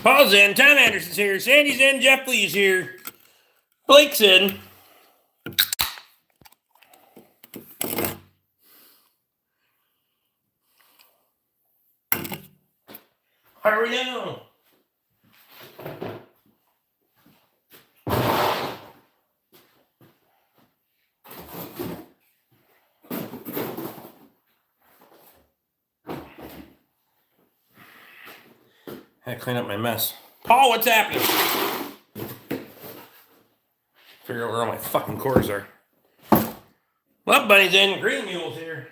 Paul's in, Tom Anderson's here, Sandy's in, Jeff Lee's here, Blake's in. How are we now? I clean up my mess. Paul, what's happening? Figure out where all my fucking cores are. Love Bunny's in. Green Mule's here.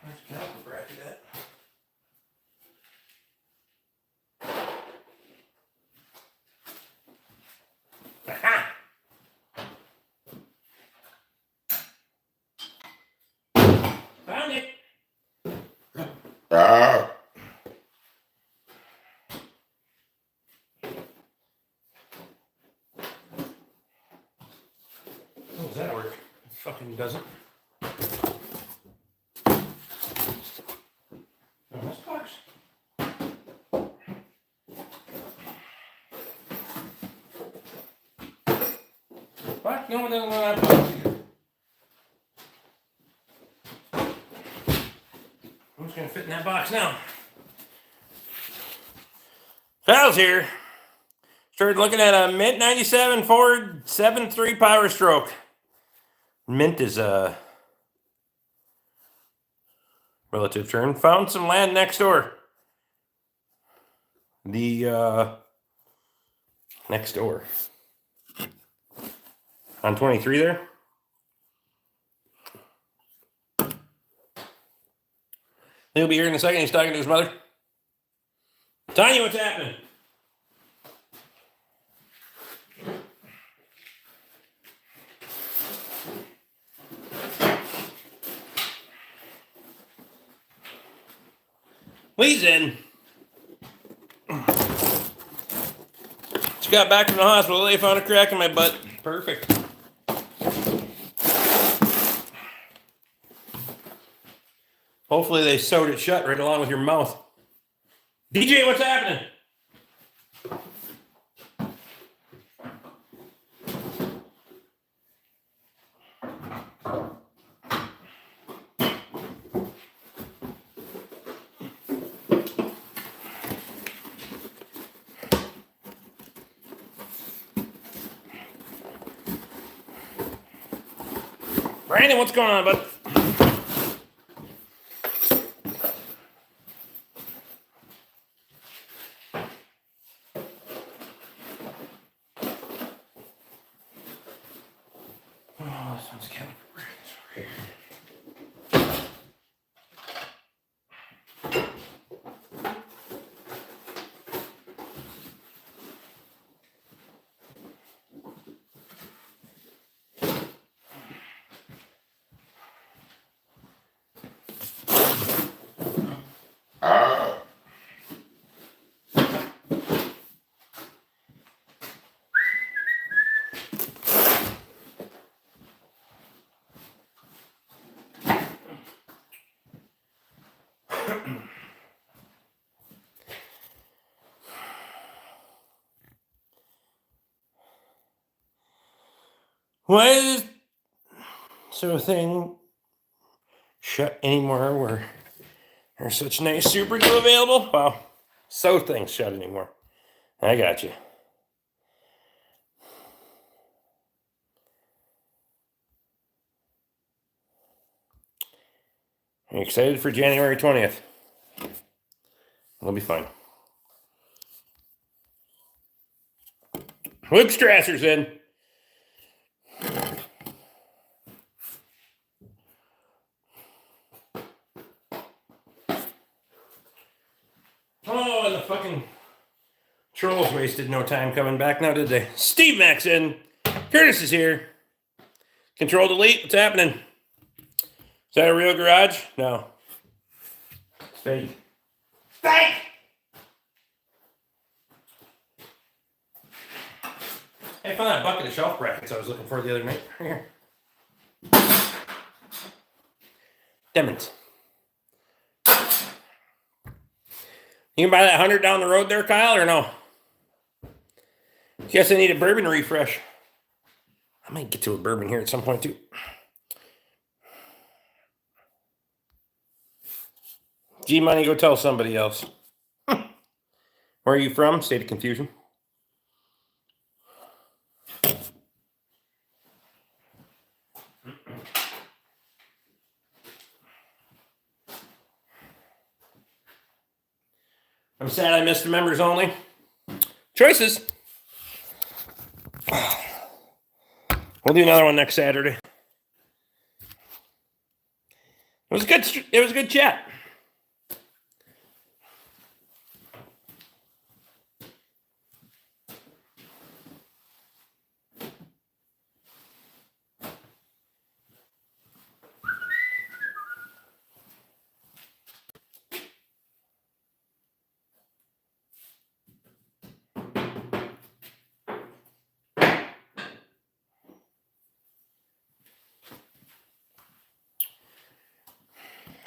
Where's the caliper bracket at? Aha! Found it. How does that work? It fucking doesn't. Oh, this box. What? No, it doesn't go in that box either. I'm just gonna fit in that box now. Val's here. Started looking at a Mint 97 Ford 7.3 Power Stroke. Mint is a relative term. Found some land next door. The next door. On 23 there. He'll be here in a second. He's talking to his mother. Tanya, what's happening? Lee's in. Just got back from the hospital. They found a crack in my butt. Perfect. Hopefully they sewed it shut right along with your mouth. DJ, what's happening? Brandon, what's going on, bud? Oh, this one's caliper brackets over here. Why is so thing shut anymore where there's such nice super glue available? Wow, so things shut anymore. I got you. I'm excited for January 20th. It'll be fun. Luke Strasser's in. Oh, and the fucking trolls wasted no time coming back now, did they? Steve Mack's in. Curtis is here. Control Delete, what's happening? that a real garage? No. It's fake. Fake! Hey, I found that bucket of shelf brackets I was looking for the other night. Right here. Demons. You can buy that 100 down the road there, Kyle, or no? Guess I need a bourbon refresh. I might get to a bourbon here at some point, too. G-Money, go tell somebody else. Where are you from? State of confusion. I'm sad I missed the members only. Choices. We'll do another one next Saturday. It was a good chat.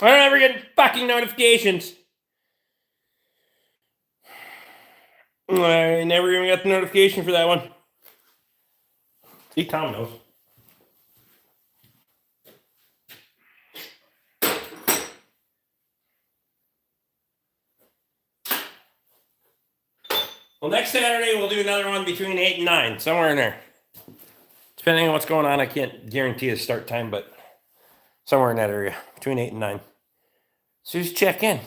I don't ever get fucking notifications. I never even got the notification for that one. See, Tom knows. Well, next Saturday we'll do another one between 8 and 9, somewhere in there. Depending on what's going on, I can't guarantee a start time, but somewhere in that area, between 8 and 9. So just check in.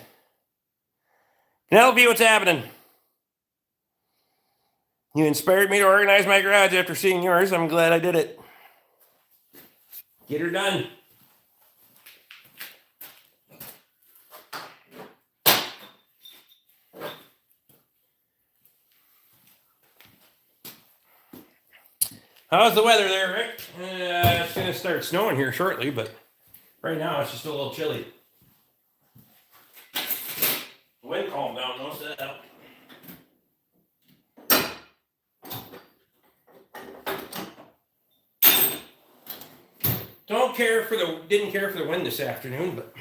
Penelope, what's happening? You inspired me to organize my garage after seeing yours. I'm glad I did it. Get her done. How's the weather there, Rick? It's going to start snowing here shortly, but right now it's just a little chilly. The wind calmed down most of that out. Didn't care for the wind this afternoon, but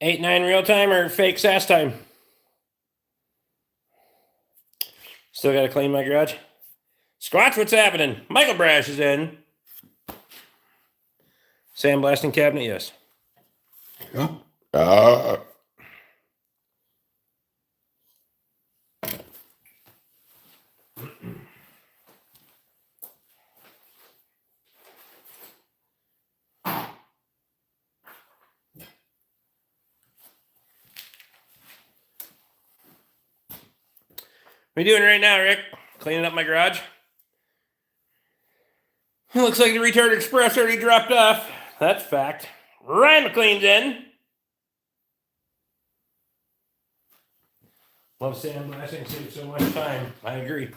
8-9 real time or fake SAS time? Still got to clean my garage. Squatch, what's happening? Michael Brash is in. Sandblasting cabinet, yes. What are you doing right now, Rick? Cleaning up my garage? It looks like the retard express already dropped off. That's fact. Ryan McLean's in. Love sandblasting, saves so much time. I agree.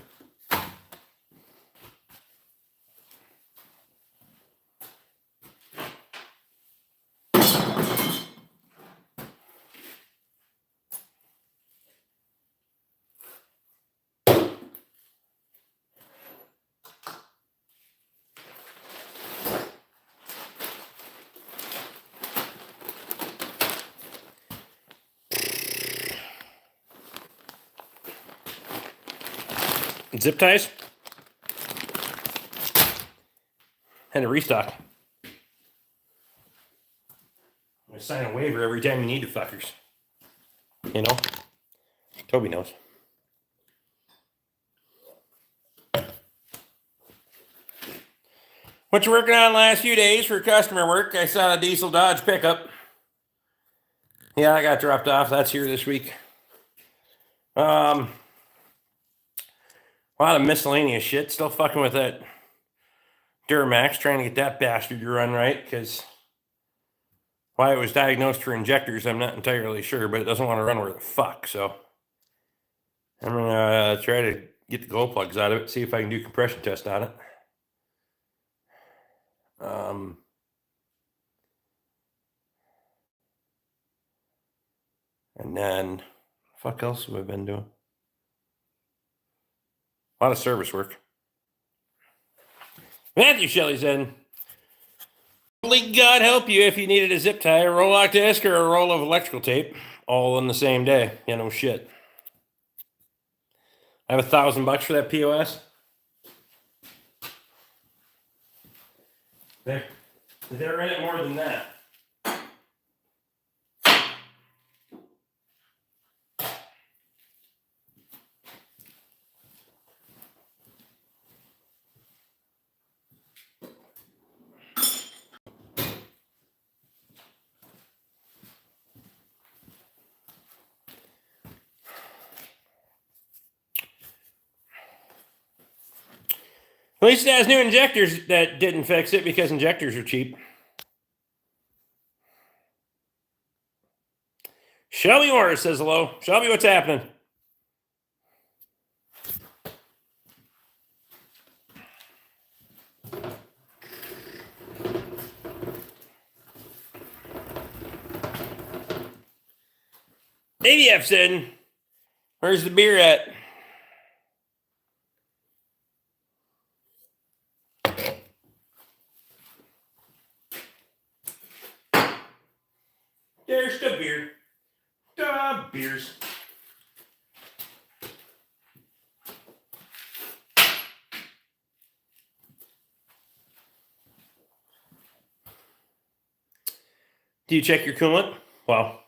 Zip ties. And a restock. I sign a waiver every time you need the fuckers. You know? Toby knows. What you working on the last few days for customer work? I saw a diesel Dodge pickup. Yeah, I got dropped off. That's here this week. A lot of miscellaneous shit. Still fucking with that Duramax, trying to get that bastard to run right, because why it was diagnosed for injectors, I'm not entirely sure, but it doesn't want to run where the fuck, so I'm going to try to get the glow plugs out of it, see if I can do a compression test on it. And then, fuck else have I been doing? A lot of service work. Matthew Shelley's in. Holy God help you if you needed a zip tie, a roll-lock disc, or a roll of electrical tape, all in the same day. You know, shit. I have $1,000 for that POS. They're in it more than that. At least it has new injectors that didn't fix it because injectors are cheap. Shelby Morris says hello. Shelby, what's happening? ADF's in. Where's the beer at? There's the beer. The beers. Do you check your coolant? Wow.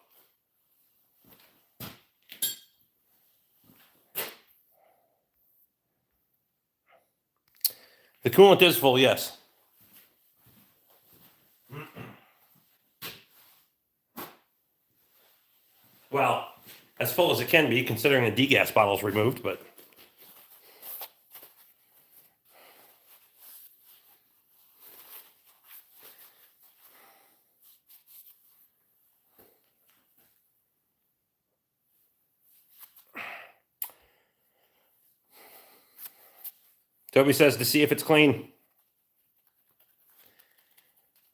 The coolant is full, yes. Well, as full as it can be, considering the degas bottle's removed, but... Toby says to see if it's clean.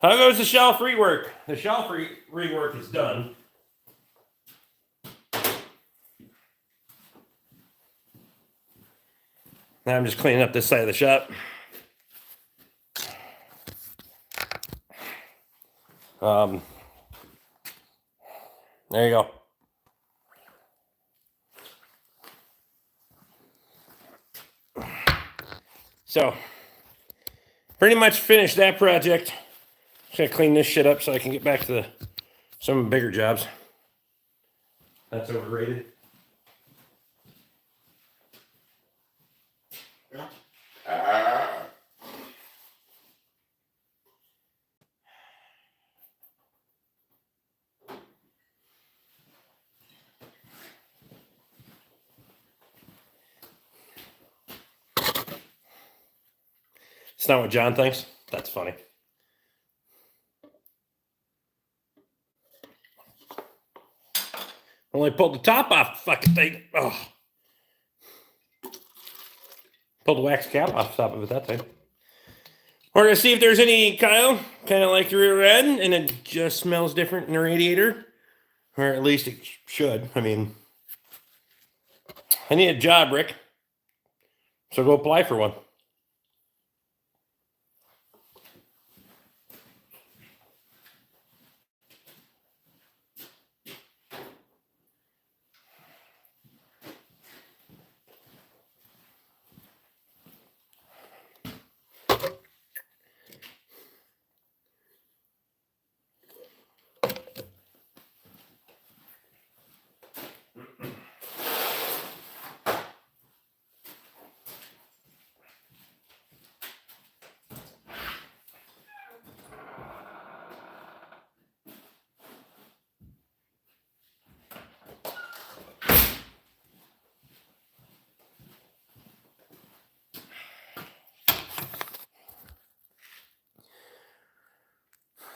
How goes the shelf rework? The shelf rework is done. Now I'm just cleaning up this side of the shop. There you go. So, pretty much finished that project. Just gotta clean this shit up so I can get back to some bigger jobs. That's overrated. It's not what John thinks. That's funny. Only pulled the top off the fucking thing. Oh. Pulled the wax cap off the top of it that time. We're going to see if there's any, Kyle, kind of like the rear end, and it just smells different in the radiator. Or at least it should. I mean, I need a job, Rick. So go apply for one.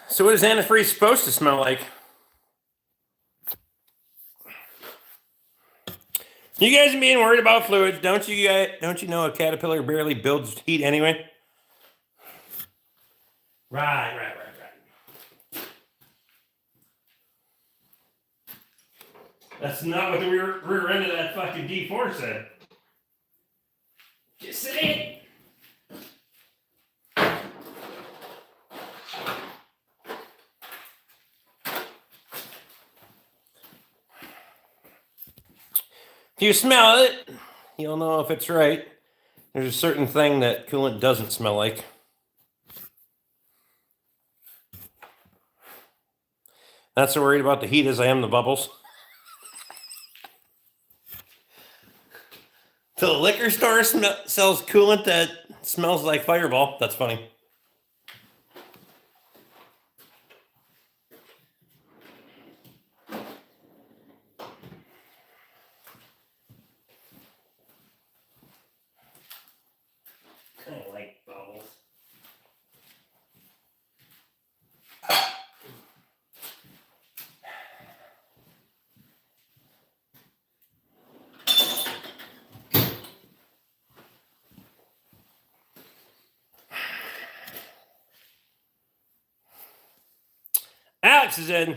So what is antifreeze supposed to smell like? You guys being worried about fluids, don't you know a caterpillar barely builds heat anyway? Right. That's not what the rear end of that fucking D4 said. Just say it. If you smell it, you'll know if it's right. There's a certain thing that coolant doesn't smell like. Not so worried about the heat as I am the bubbles. So the liquor store sells coolant that smells like Fireball. That's funny. I like bubbles. Alex is in.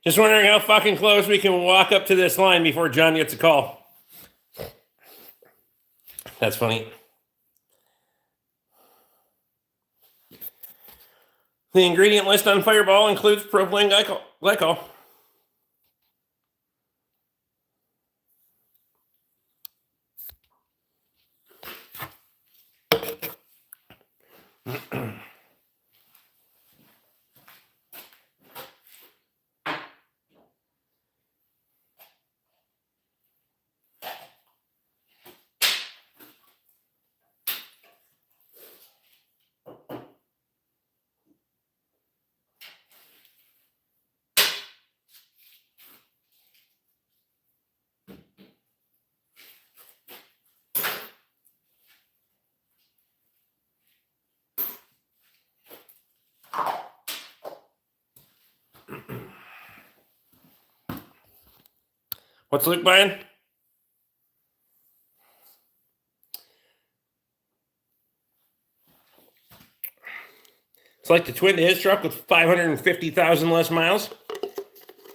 Just wondering how fucking close we can walk up to this line before John gets a call. That's funny. The ingredient list on Fireball includes propylene glycol. What's Luke buying? It's like the twin to his truck with 550,000 less miles.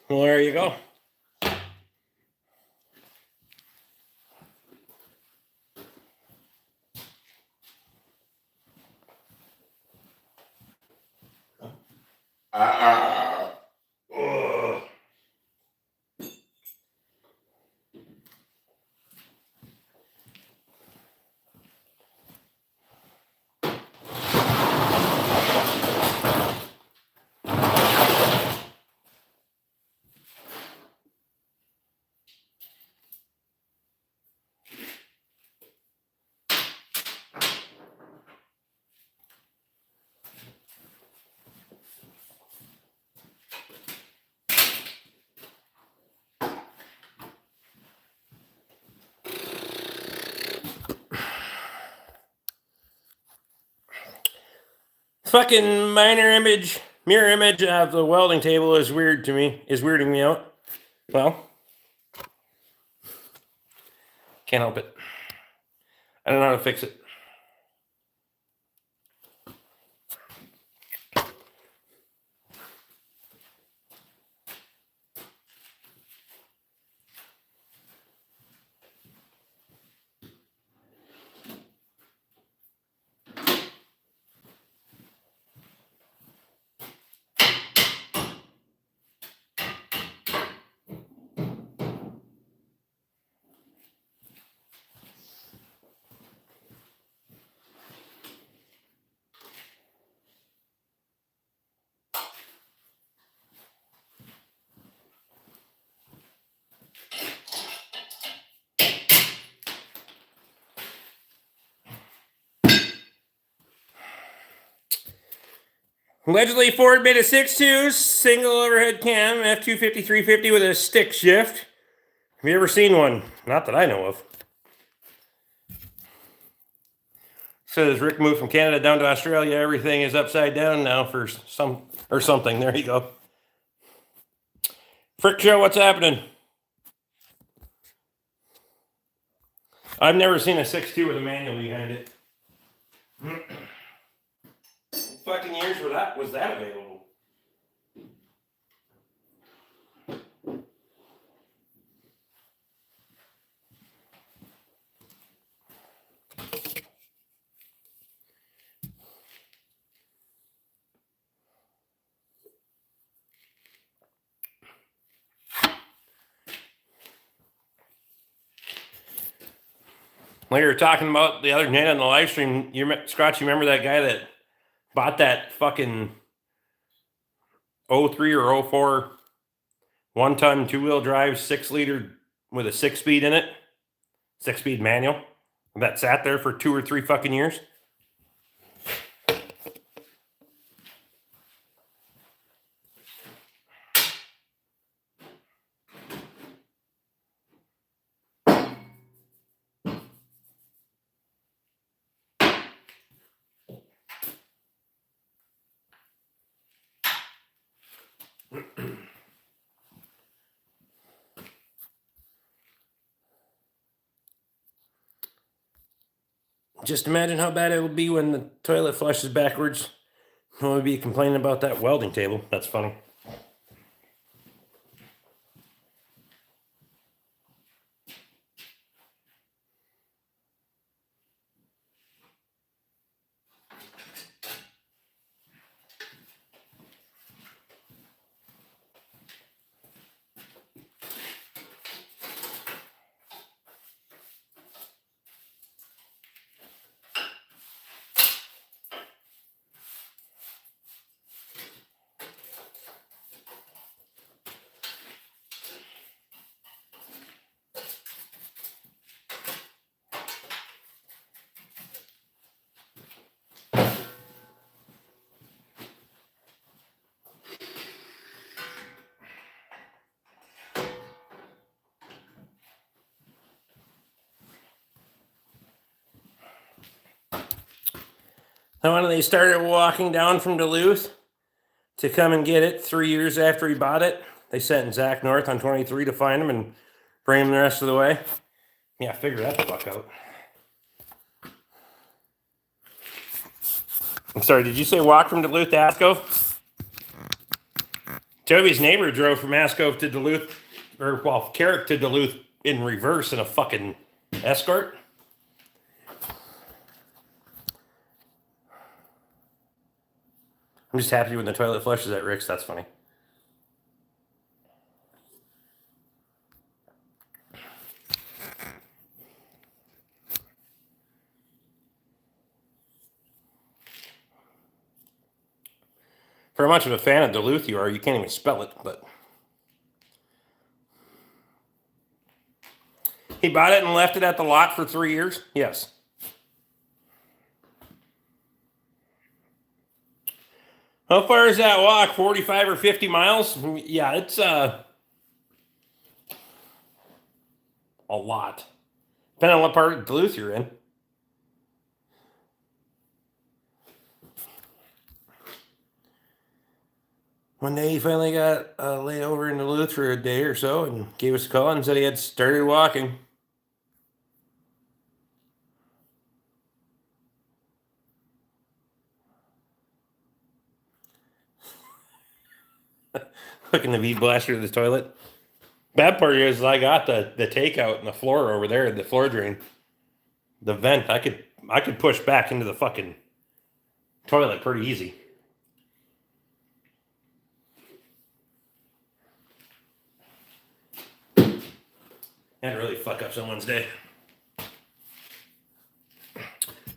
Well, there you go. Fucking mirror image of the welding table is weird to me. Is weirding me out. Well, can't help it. I don't know how to fix it. Allegedly, Ford made a 6.2 single overhead cam F250 350 with a stick shift. Have you ever seen one? Not that I know of. So as Rick moved from Canada down to Australia, everything is upside down now for something. There you go. Frick Show, what's happening? I've never seen a 6.2 with a manual behind it. Fucking years was that available? Like we were talking about the other night on the live stream, Scotch, you remember that guy that bought that fucking 03 or 04 1-ton 2-wheel drive 6-liter with a 6-speed in it, 6-speed manual, that sat there for 2 or 3 fucking years? Just imagine how bad it would be when the toilet flushes backwards. We'll be complaining about that welding table. That's funny. And when they started walking down from Duluth to come and get it 3 years after he bought it, they sent Zach north on 23 to find him and bring him the rest of the way. Yeah, figure that the fuck out. I'm sorry, did you say walk from Duluth to Ascove? Toby's neighbor drove from Ascove to Duluth, or well, Carrick to Duluth in reverse in a fucking Escort. I'm just happy when the toilet flushes at Rick's. That's funny. For how much of a fan of Duluth you are, you can't even spell it, but he bought it and left it at the lot for 3 years? Yes. How far is that walk? 45 or 50 miles? Yeah, it's a lot. Depending on what part of Duluth you're in. One day he finally got a layover in Duluth for a day or so and gave us a call and said he had started walking. Hooking the V blaster to the toilet. Bad part is I got the takeout in the floor over there, the floor drain. The vent, I could push back into the fucking toilet pretty easy. That'd really fuck up someone's day.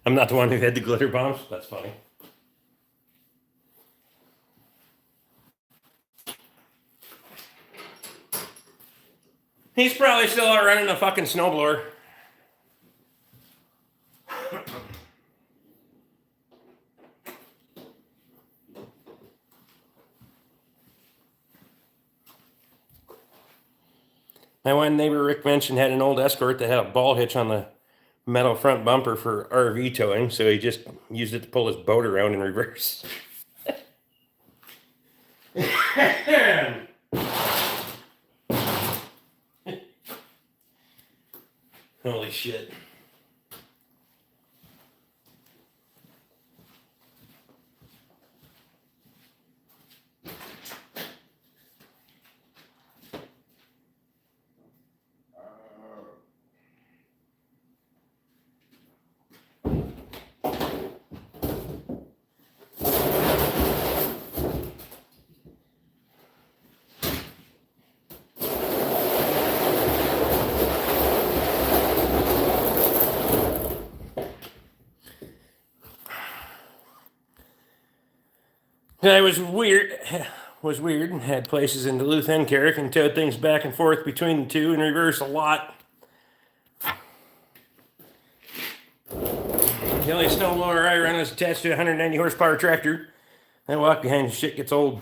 I'm not the one who had the glitter bombs. That's funny. He's probably still out running a fucking snowblower. My one neighbor Rick mentioned had an old Escort that had a ball hitch on the metal front bumper for RV towing, so he just used it to pull his boat around in reverse. Holy shit. I was weird. Had places in Duluth and Carrick and towed things back and forth between the two in reverse a lot. The only snowblower I run is attached to a 190 horsepower tractor. I walk behind, shit gets old.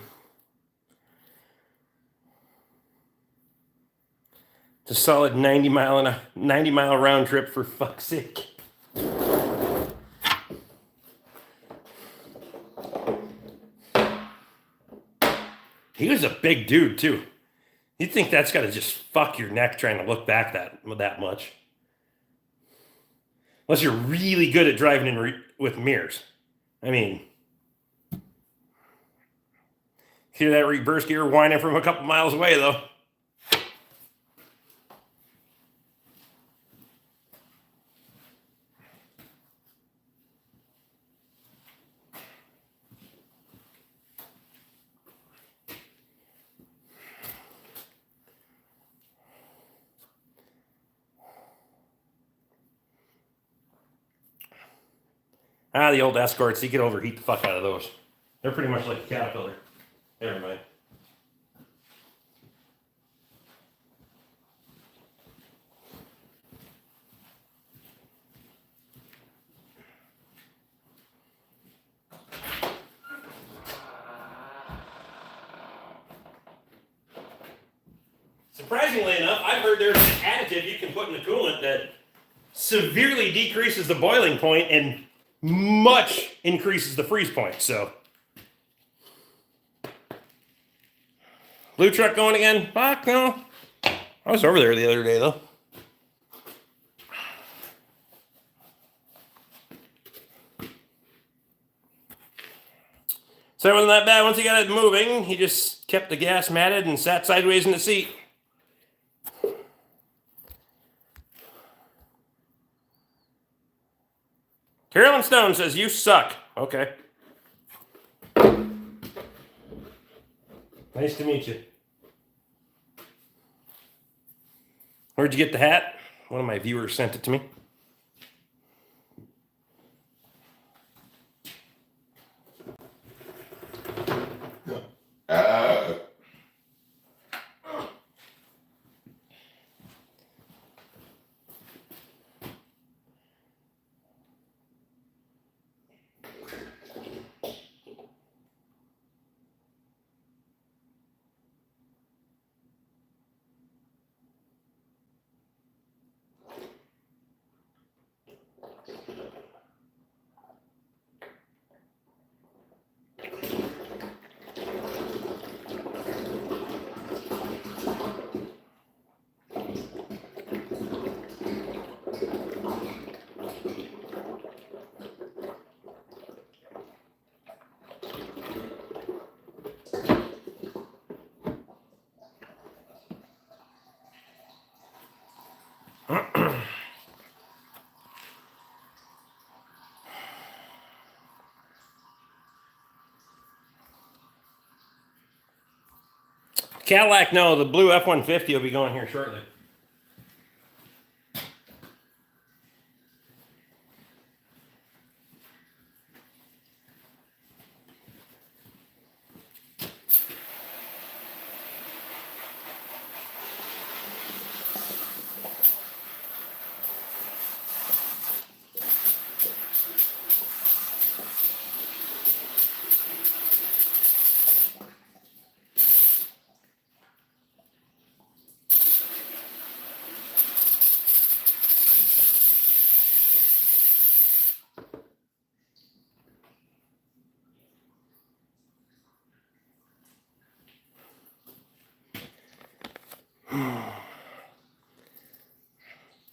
It's a solid 90 mile round trip, for fuck's sake. He was a big dude too. You'd think that's got to just fuck your neck trying to look back that much. Unless you're really good at driving with mirrors. I mean, hear that reverse gear whining from a couple miles away though. The old Escorts, you could overheat the fuck out of those. They're pretty much like a Caterpillar. Never mind. Surprisingly enough, I've heard there's an additive you can put in the coolant that severely decreases the boiling point and much increases the freeze point. So, blue truck going again? Fuck no. I was over there the other day though. So it wasn't that bad. Once he got it moving, he just kept the gas matted and sat sideways in the seat. Carolyn Stone says, you suck. Okay. Nice to meet you. Where'd you get the hat? One of my viewers sent it to me. Cadillac, no, the blue F-150 will be going here shortly.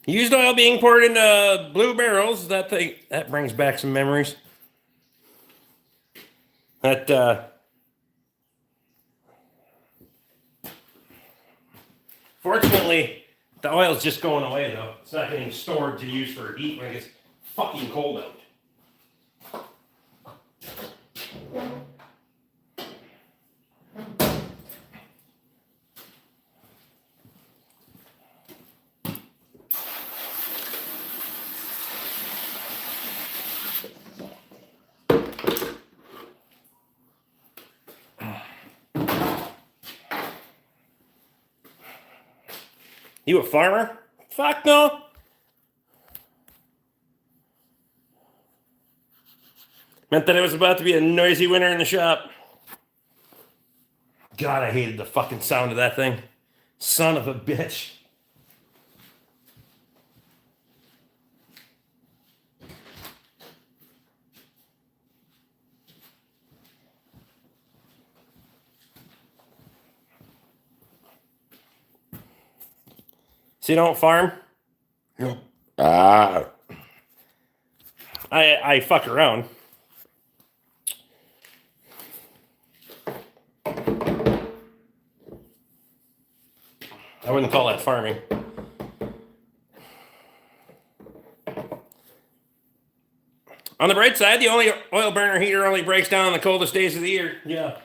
Used oil being poured into blue barrels. That brings back some memories. Fortunately, the oil's just going away though. It's not getting stored to use for heat when it gets fucking cold out. You a farmer? Fuck no. Meant that it was about to be a noisy winter in the shop. God, I hated the fucking sound of that thing. Son of a bitch. So you don't farm? Yep. I fuck around. I wouldn't call that farming. On the bright side, the only oil burner heater only breaks down on the coldest days of the year. Yeah.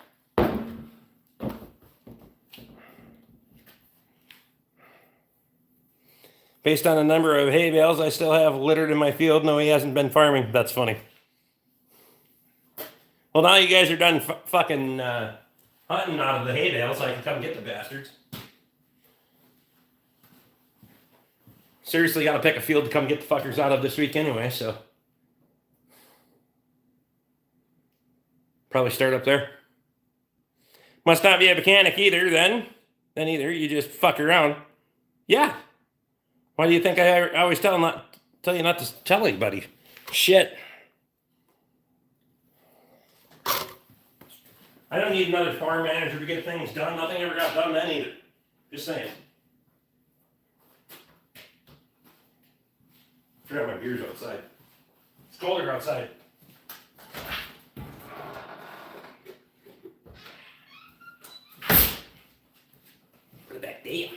Based on the number of hay bales I still have littered in my field, no, he hasn't been farming. That's funny. Well, now you guys are done fucking hunting out of the hay bales, I can come get the bastards. Seriously, gotta pick a field to come get the fuckers out of this week anyway, so. Probably start up there. Must not be a mechanic either, then. Then either, you just fuck around. Yeah. Why do you think I always tell you not to tell anybody? Shit. I don't need another farm manager to get things done. Nothing ever got done then either. Just saying. Forgot my beer's outside. It's colder outside. Put it back there.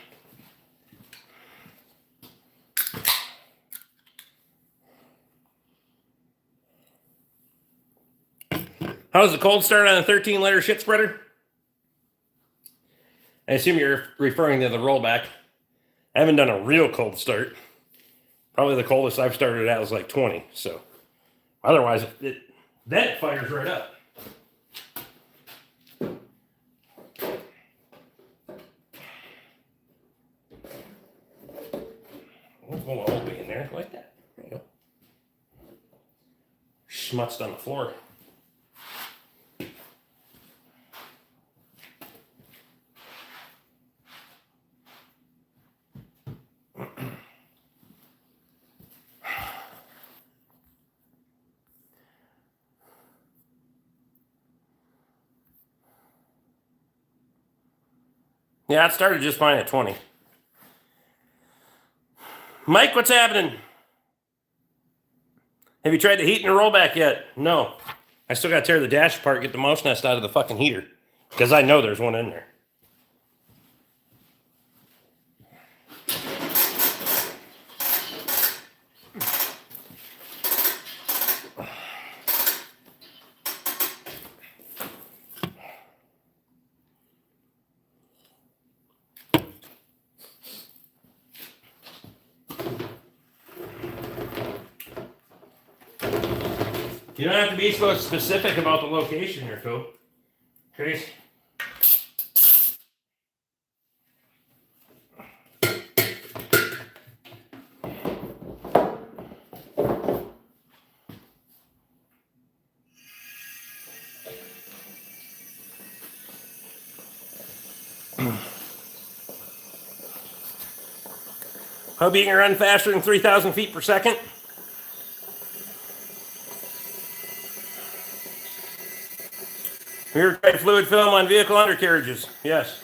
How's the cold start on a 13-liter shit spreader? I assume you're referring to the rollback. I haven't done a real cold start. Probably the coldest I've started at was like 20. So otherwise, then it fires right up. What's going all the way in there like that? There you go. Schmutzed on the floor. Yeah, it started just fine at 20. Mike, what's happening? Have you tried the heat and the rollback yet? No. I still got to tear the dash apart, get the mouse nest out of the fucking heater. Because I know there's one in there. You don't have to be so specific about the location here, Phil. Chris. Hope you can run faster than 3,000 feet per second. Rear type fluid film on vehicle undercarriages. Yes.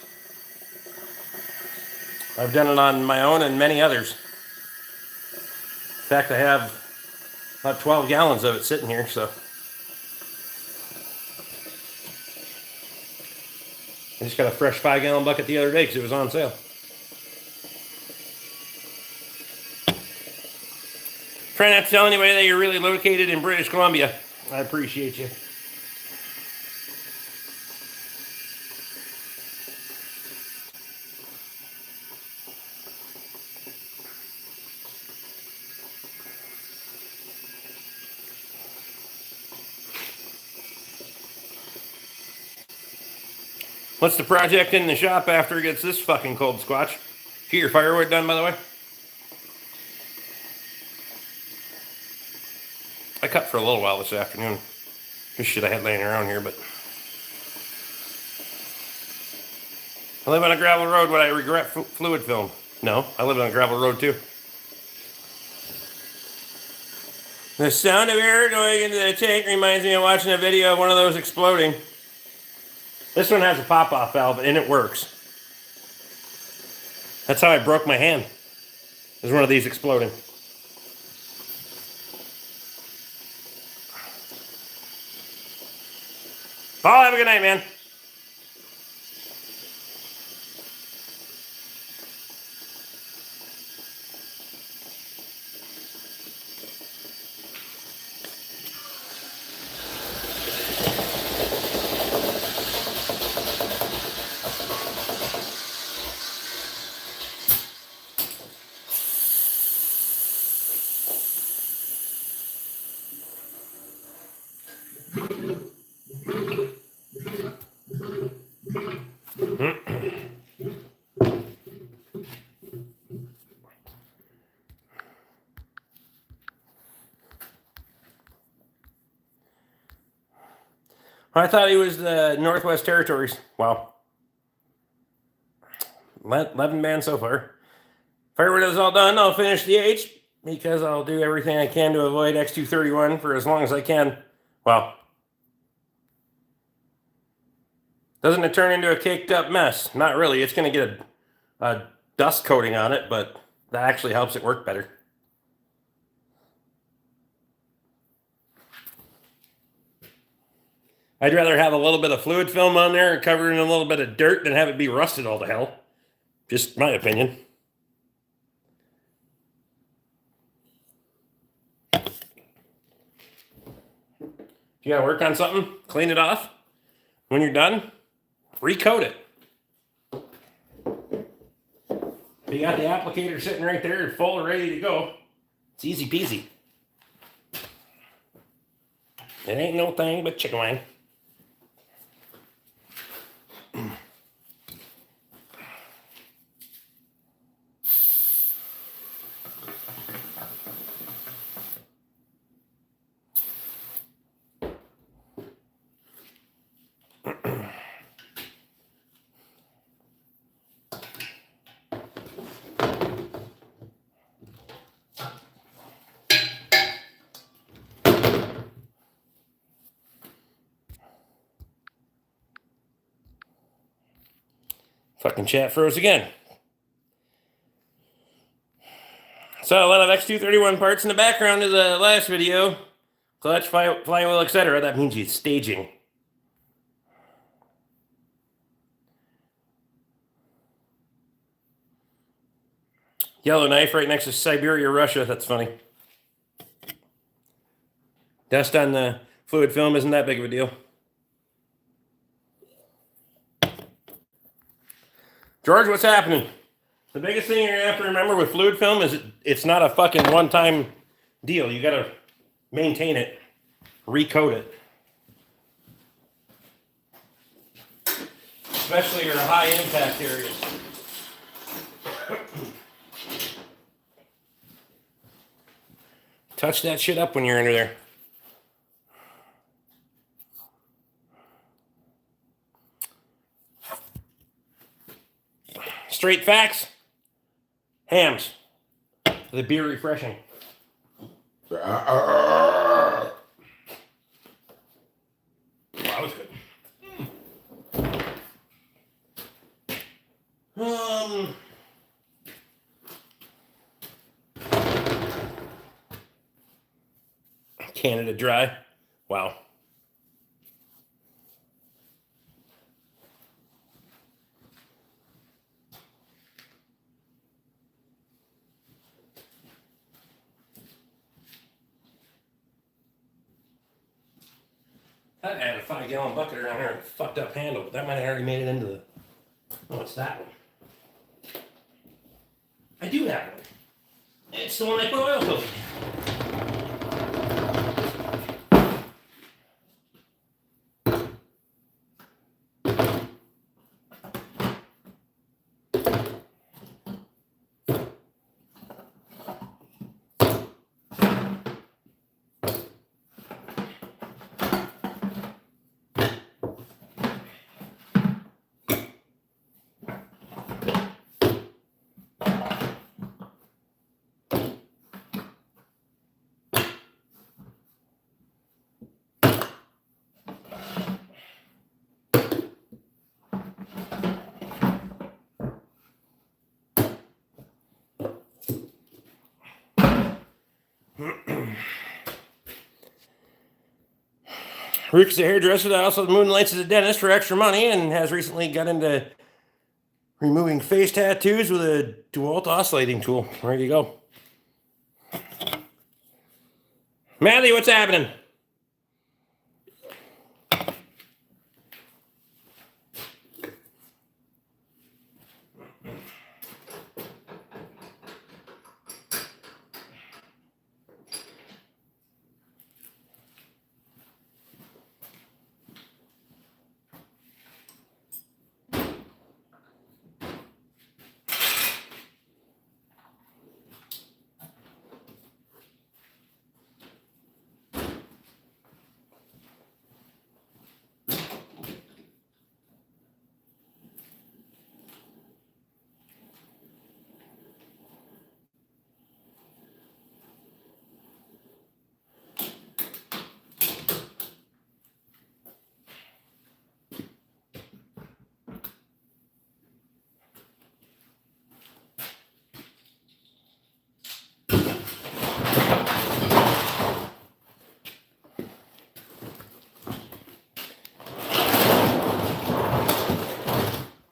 I've done it on my own and many others. fact, I have about 12 gallons of it sitting here, so. I just got a fresh 5-gallon bucket the other day because it was on sale. Try not to tell anybody that you're really located in British Columbia. I appreciate you. What's the project in the shop after it gets this fucking cold, Squatch? Get your firewood done, by the way? I cut for a little while this afternoon. This shit I had laying around here, but... I live on a gravel road. Would I regret fluid film? No, I live on a gravel road too. The sound of air going into the tank reminds me of watching a video of one of those exploding. This one has a pop-off valve and it works. That's how I broke my hand. There's one of these exploding. Paul, have a good night, man. I thought he was the Northwest Territories. Wow. 11 man so far. Firewood is all done. I'll finish the H because I'll do everything I can to avoid X231 for as long as I can. Wow. Doesn't it turn into a caked up mess? Not really. It's going to get a dust coating on it, but that actually helps it work better. I'd rather have a little bit of fluid film on there and cover it in a little bit of dirt than have it be rusted all to hell. Just my opinion. If you gotta work on something, clean it off. When you're done, recoat it. You got the applicator sitting right there, full and ready to go. It's easy peasy. It ain't no thing but chicken wing. Fucking chat froze again. So a lot of X231 parts in the background of the last video. Clutch, flywheel, etc. That means you're staging. Yellowknife right next to Siberia, Russia. That's funny. Dust on the fluid film isn't that big of a deal. George, what's happening? The biggest thing you're going to have to remember with fluid film is it's not a fucking one-time deal. You got to maintain it, recoat it. Especially your high impact areas. Touch that shit up when you're under there. Straight facts. Hams. The beer refreshing. Wow, that was good. Canada Dry. Wow. I had a 5-gallon bucket around here and a fucked up handle, but that might have already made it into the. Oh, it's that one. I do have one. It's the one I put oil filter in. Rick's a hairdresser that also moonlights as a dentist for extra money and has recently got into removing face tattoos with a DeWalt oscillating tool. There you go. Matthew, what's happening?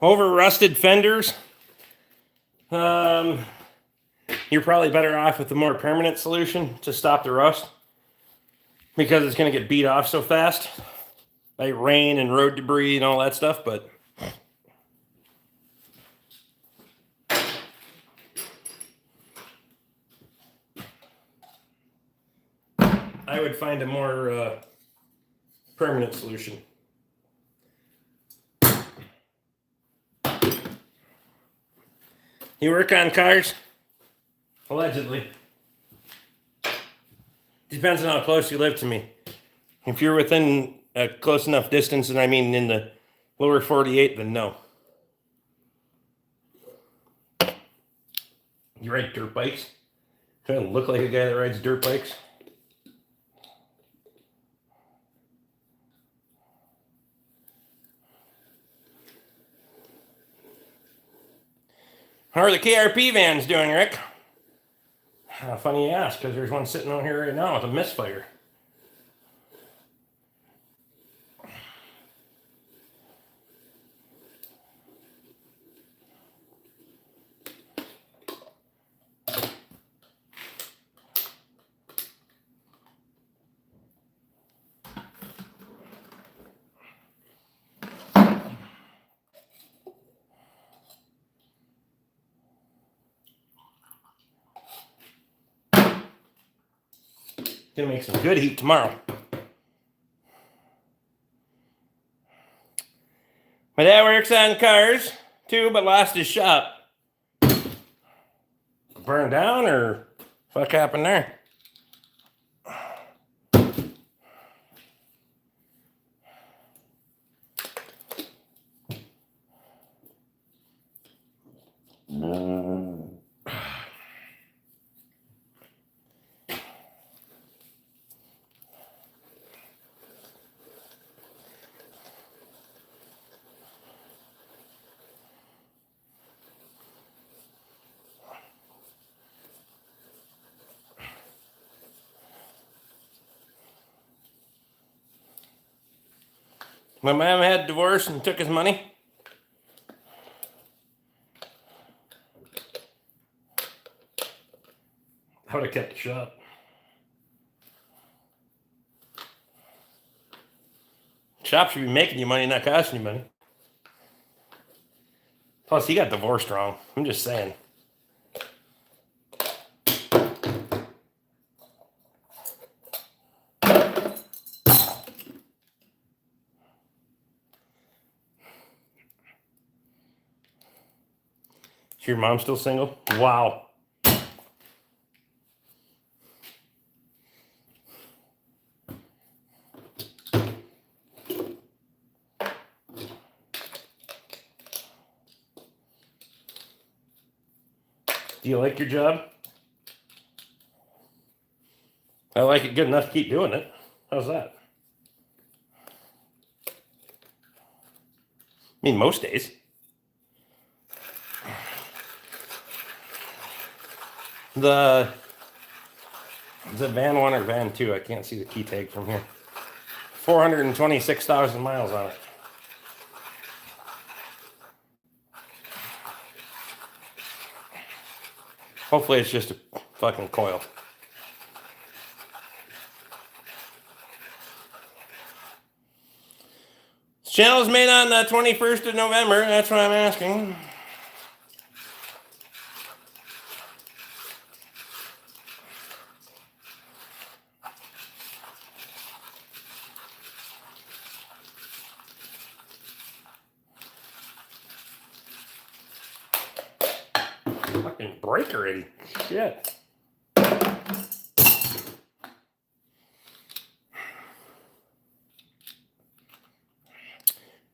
Over rusted fenders. You're probably better off with the more permanent solution to stop the rust because it's going to get beat off so fast by rain and road debris and all that stuff. But I would find a more permanent solution. You work on cars? Allegedly. Depends on how close you live to me. If you're within a close enough distance, and I mean in the lower 48, then no. You ride dirt bikes? Trying to look like a guy that rides dirt bikes? How are the KRP vans doing, Rick? Funny you ask, because there's one sitting out here right now with a misfire. Gonna make some good heat tomorrow. My dad works on cars too, but lost his shop. Burned down or fuck happened there? My mom had divorced and took his money. I would have kept the shop. Shop should be making you money, not costing you money. Plus, he got divorced wrong. I'm just saying. Is your mom still single? Wow. Do you like your job? I like it good enough to keep doing it. How's that? I mean, most days. Is it van 1 or van 2? I can't see the key tag from here. 426,000 miles on it. Hopefully it's just a fucking coil. This channel is made on the 21st of November. That's what I'm asking. Fucking break already. Shit.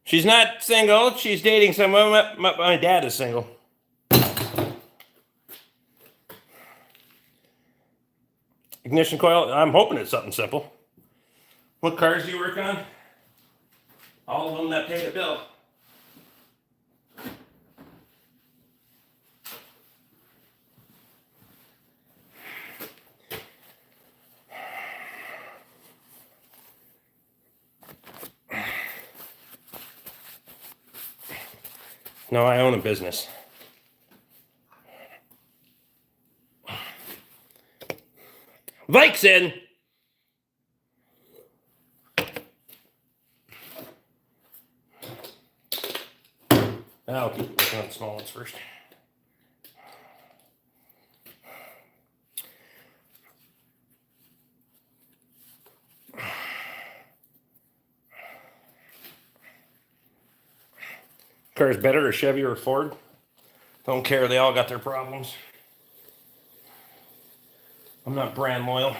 She's not single. She's dating someone. My dad is single. Ignition coil. I'm hoping it's something simple. What cars do you work on? All of them that pay the bill. No, I own a business. Vikes in. I'll keep working on the small ones first. Car's better, a Chevy or a Ford? Don't care, they all got their problems. I'm not brand loyal.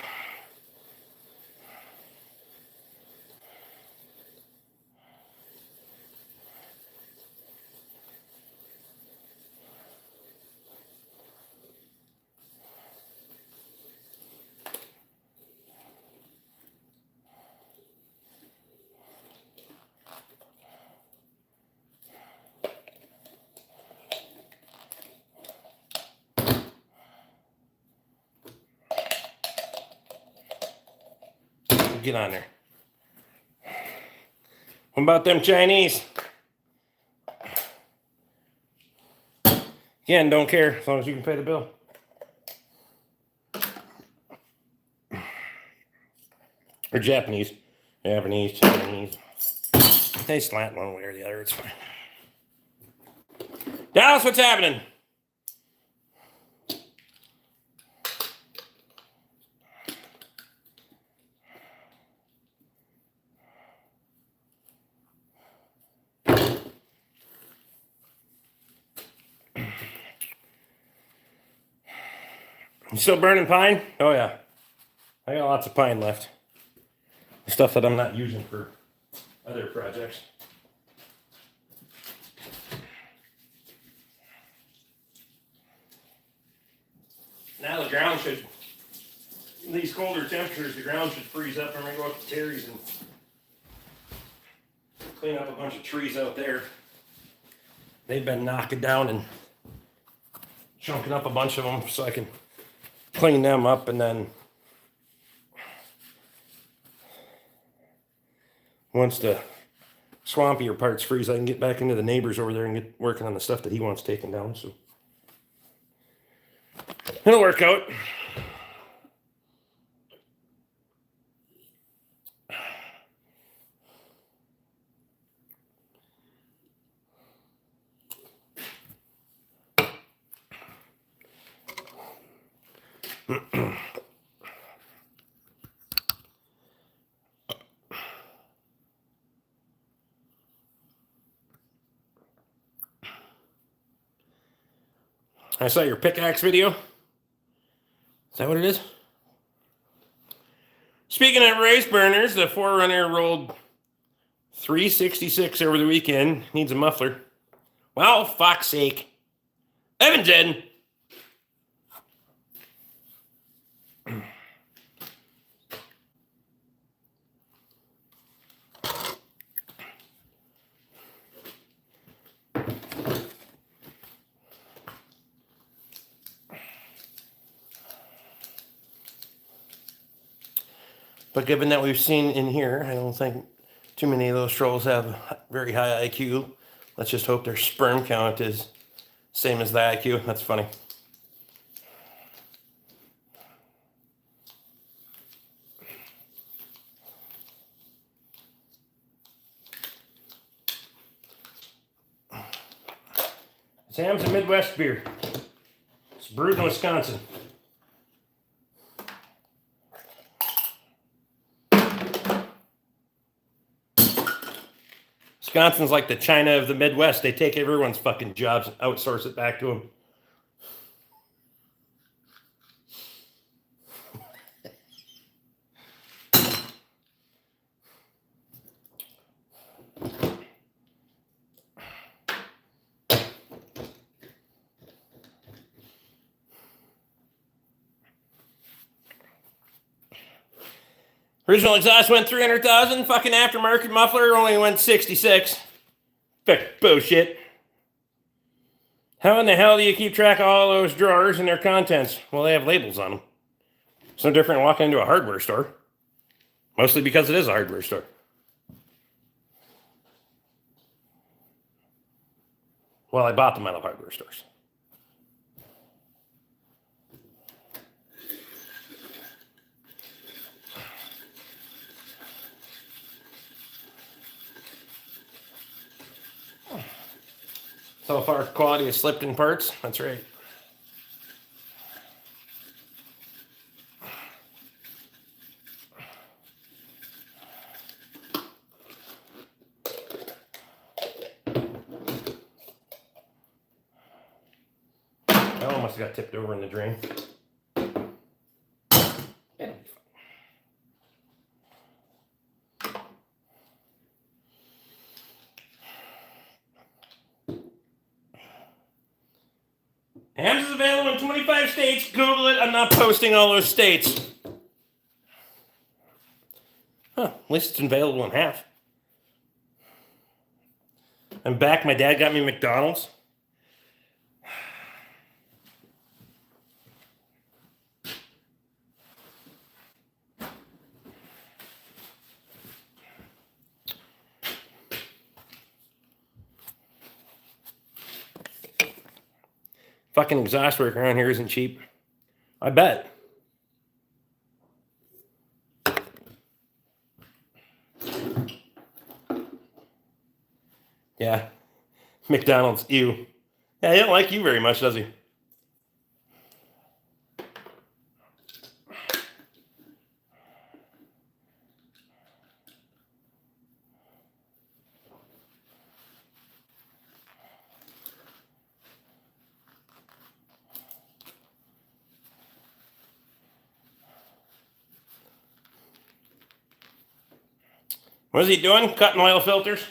Get on there. What about them Chinese? Again, don't care as long as you can pay the bill. Or Japanese. Japanese, Chinese. They slant one way or the other, it's fine. Dallas, what's happening? You still burning pine? Oh yeah. I got lots of pine left. Stuff that I'm not using for other projects. Now the ground should, in these colder temperatures, the ground should freeze up. I'm gonna go up to Terry's and clean up a bunch of trees out there. They've been knocking down and chunking up a bunch of them so I can clean them up, and then once the swampier parts freeze, I can get back into the neighbors over there and get working on the stuff that he wants taken down. So it'll work out. I saw your pickaxe video. Is that what it is? Speaking of race burners, the 4Runner rolled 366 over the weekend. Needs a muffler. Well, fuck's sake. Evan Jen. But given that we've seen in here, I don't think too many of those trolls have very high IQ. Let's just hope their sperm count is same as the IQ. That's funny. Sam's a Midwest beer. It's brewed in Wisconsin. Wisconsin's like the China of the Midwest. They take everyone's fucking jobs and outsource it back to them. Original exhaust went 300,000. Fucking aftermarket muffler only went 66. Bullshit. How in the hell do you keep track of all those drawers and their contents? Well, they have labels on them. It's no different than walking into a hardware store. Mostly because it is a hardware store. Well, I bought them out of hardware stores. So far, quality has slipped in parts. That's right. That almost got tipped over in the drain. Hams is available in 25 states. Google it. I'm not posting all those states. Huh, at least it's available in half. I'm back. My dad got me McDonald's. Fucking exhaust work around here isn't cheap. I bet. Yeah. McDonald's, ew. Yeah, he don't like you very much, does he? What is he doing? Cutting oil filters?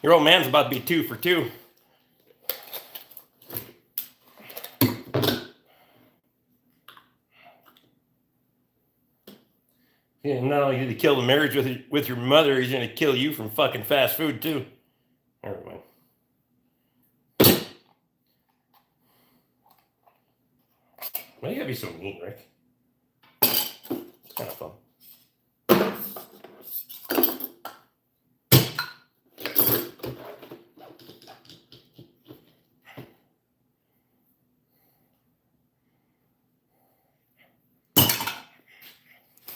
Your old man's about to be 2 for 2. Yeah, not only did he kill the marriage with your mother, he's going to kill you from fucking fast food, too. Never mind. Why you gotta be so mean, Rick? It's kind of fun.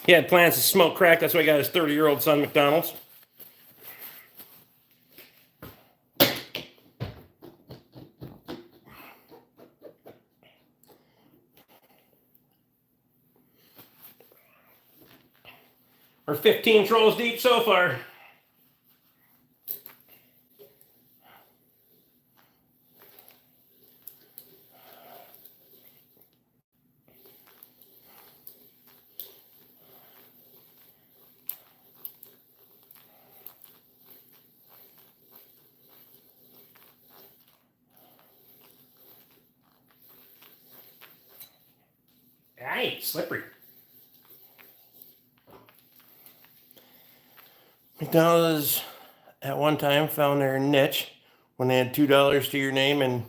He had plans to smoke crack. That's why he got his 30-year-old son McDonald's. We're 15 trolls deep so far. Aye, slippery. McDonald's at one time found their niche when they had $2 to your name and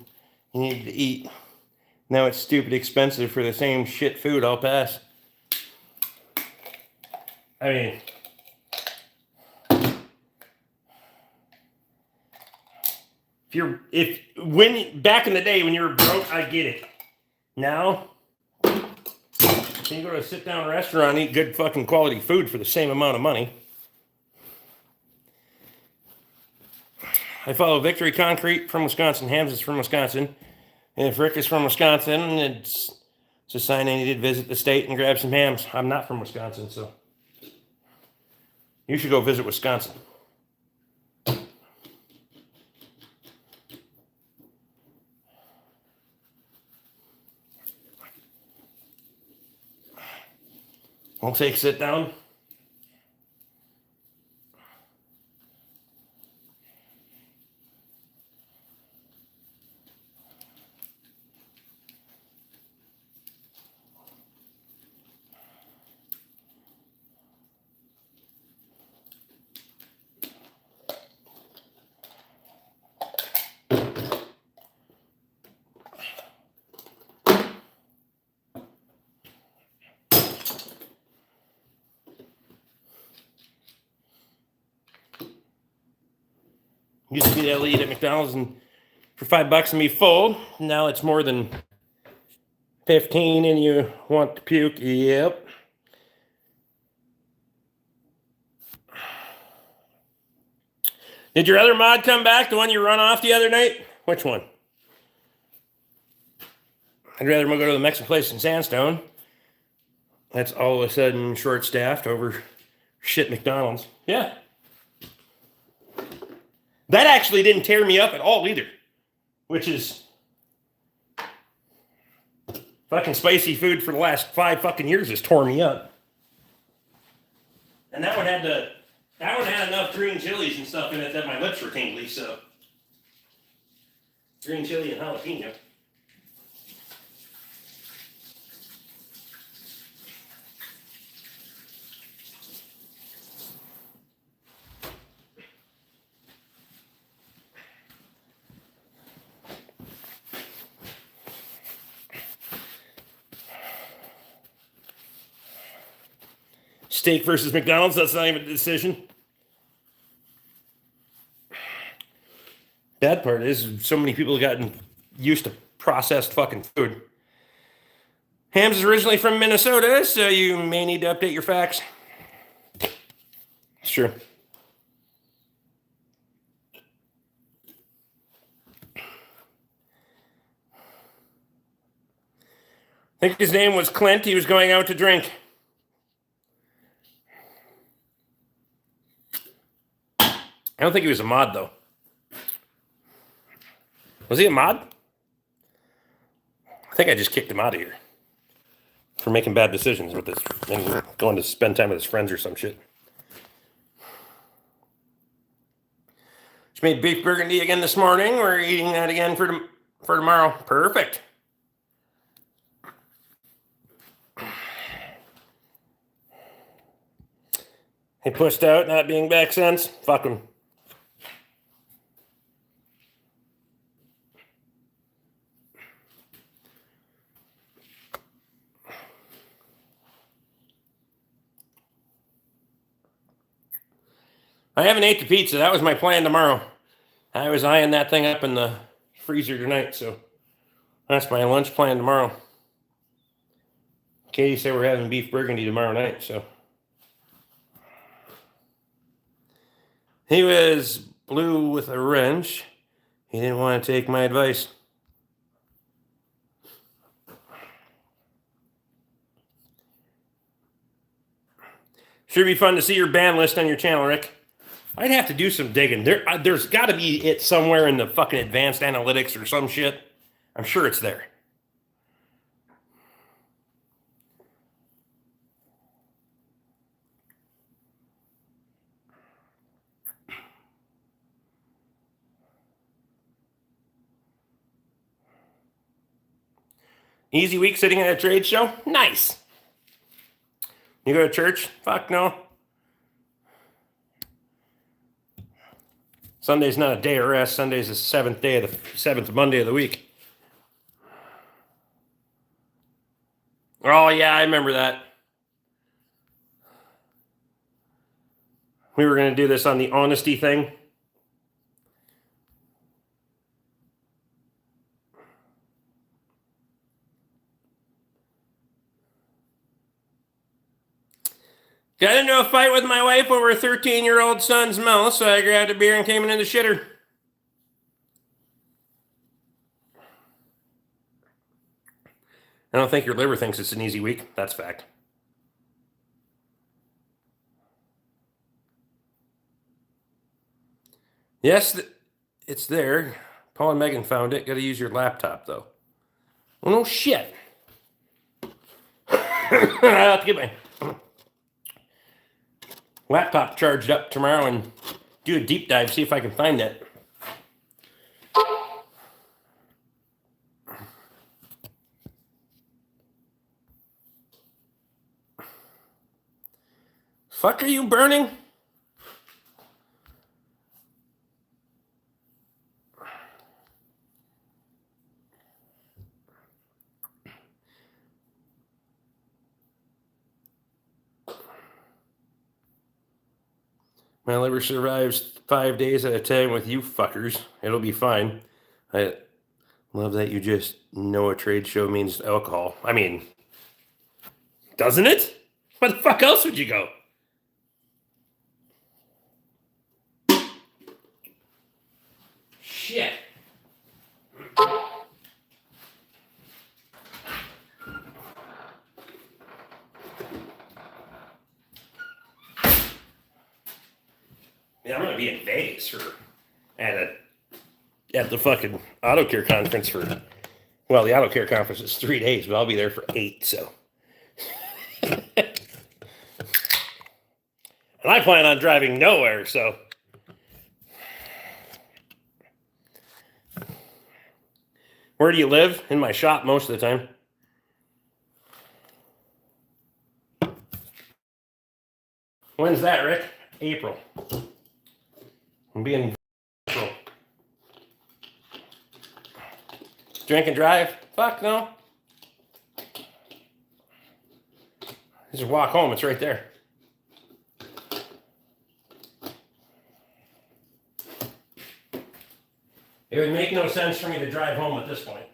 you needed to eat. Now it's stupid expensive for the same shit food. I'll pass. I mean, back in the day when you were broke, I get it. Now, you go to a sit-down restaurant, eat good fucking quality food for the same amount of money. I follow Victory Concrete from Wisconsin. Hams is from Wisconsin. And if Rick is from Wisconsin, it's a sign I need to visit the state and grab some hams. I'm not from Wisconsin, so you should go visit Wisconsin. We'll take a sit down. Used to be able to eat at McDonald's and for $5 and be full. Now it's more than 15 and you want to puke. Yep. Did your other mod come back? The one you run off the other night? Which one? I'd rather go to the Mexican place in Sandstone. That's all of a sudden short-staffed over shit McDonald's. Yeah. That actually didn't tear me up at all either. Which is fucking spicy food for the last 5 fucking years has tore me up. And that one had enough green chilies and stuff in it that my lips were tingly, so. Green chili and jalapeno. Steak versus McDonald's, that's not even a decision. Bad part is so many people have gotten used to processed fucking food. Hams is originally from Minnesota, so you may need to update your facts. It's true. I think his name was Clint. He was going out to drink. I don't think he was a mod, though. Was he a mod? I think I just kicked him out of here for making bad decisions with this and going to spend time with his friends or some shit. Just made beef burgundy again this morning. We're eating that again for tomorrow. Perfect. He pushed out, not being back since. Fuck him. I haven't ate the pizza. That was my plan tomorrow. I was eyeing that thing up in the freezer tonight, so that's my lunch plan tomorrow. Katie said we're having beef burgundy tomorrow night, so. He was blue with a wrench. He didn't want to take my advice. Sure be fun to see your band list on your channel, Rick. I'd have to do some digging. There's got to be it somewhere in the fucking advanced analytics or some shit. I'm sure it's there. Easy week sitting at a trade show? Nice. You go to church? Fuck no. Sunday's not a day of rest. Sunday's the seventh Monday of the week. Oh yeah, I remember that. We were going to do this on the honesty thing. Got into a fight with my wife over a 13-year-old son's mouth, so I grabbed a beer and came into the shitter. I don't think your liver thinks it's an easy week. That's fact. Yes, it's there. Paul and Megan found it. Got to use your laptop, though. Well, no shit. I'll have to get my laptop charged up tomorrow and do a deep dive, see if I can find it. Fuck are you burning? My liver survives 5 days at a time with you fuckers. It'll be fine. I love that you just know a trade show means alcohol. I mean, doesn't it? Where the fuck else would you go? Shit. Yeah, I'm gonna be in Vegas at the fucking auto care conference the auto care conference is 3 days, but I'll be there for 8, so. And I plan on driving nowhere, so. Where do you live? In my shop most of the time. When's that, Rick? April. I'm being April. Drink and drive? Fuck no. Just walk home, it's right there. It would make no sense for me to drive home at this point.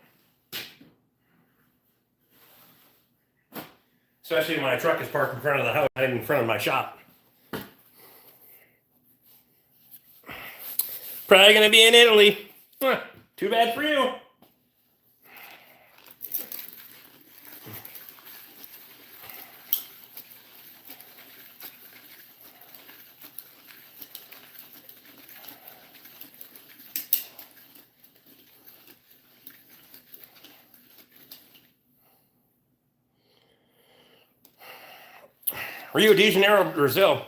Especially when my truck is parked in front of the house, not even in front of my shop. Probably going to be in Italy. Huh, too bad for you. Rio de Janeiro, Brazil.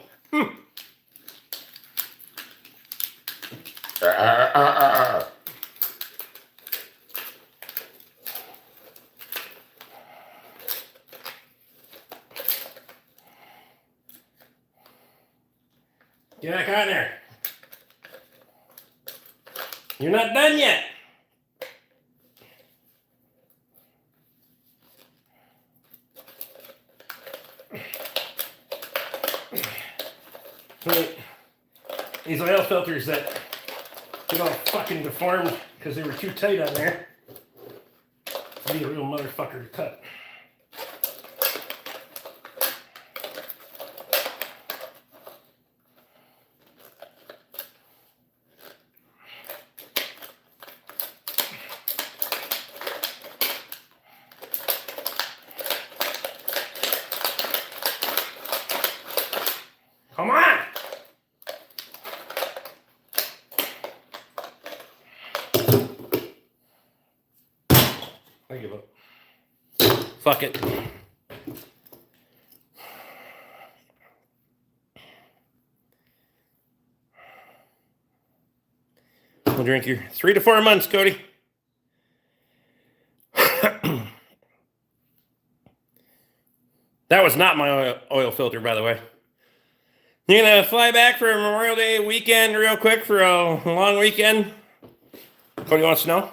Get back on there. You're not done yet. these oil filters that get all fucking deformed because they were too tight on there. It'd be a real motherfucker to cut. Come on! I give up. Fuck it. We'll drink your 3 to 4 months, Cody. That was not my oil filter, by the way. You're going to fly back for a Memorial Day weekend real quick for a long weekend? Cody wants to know.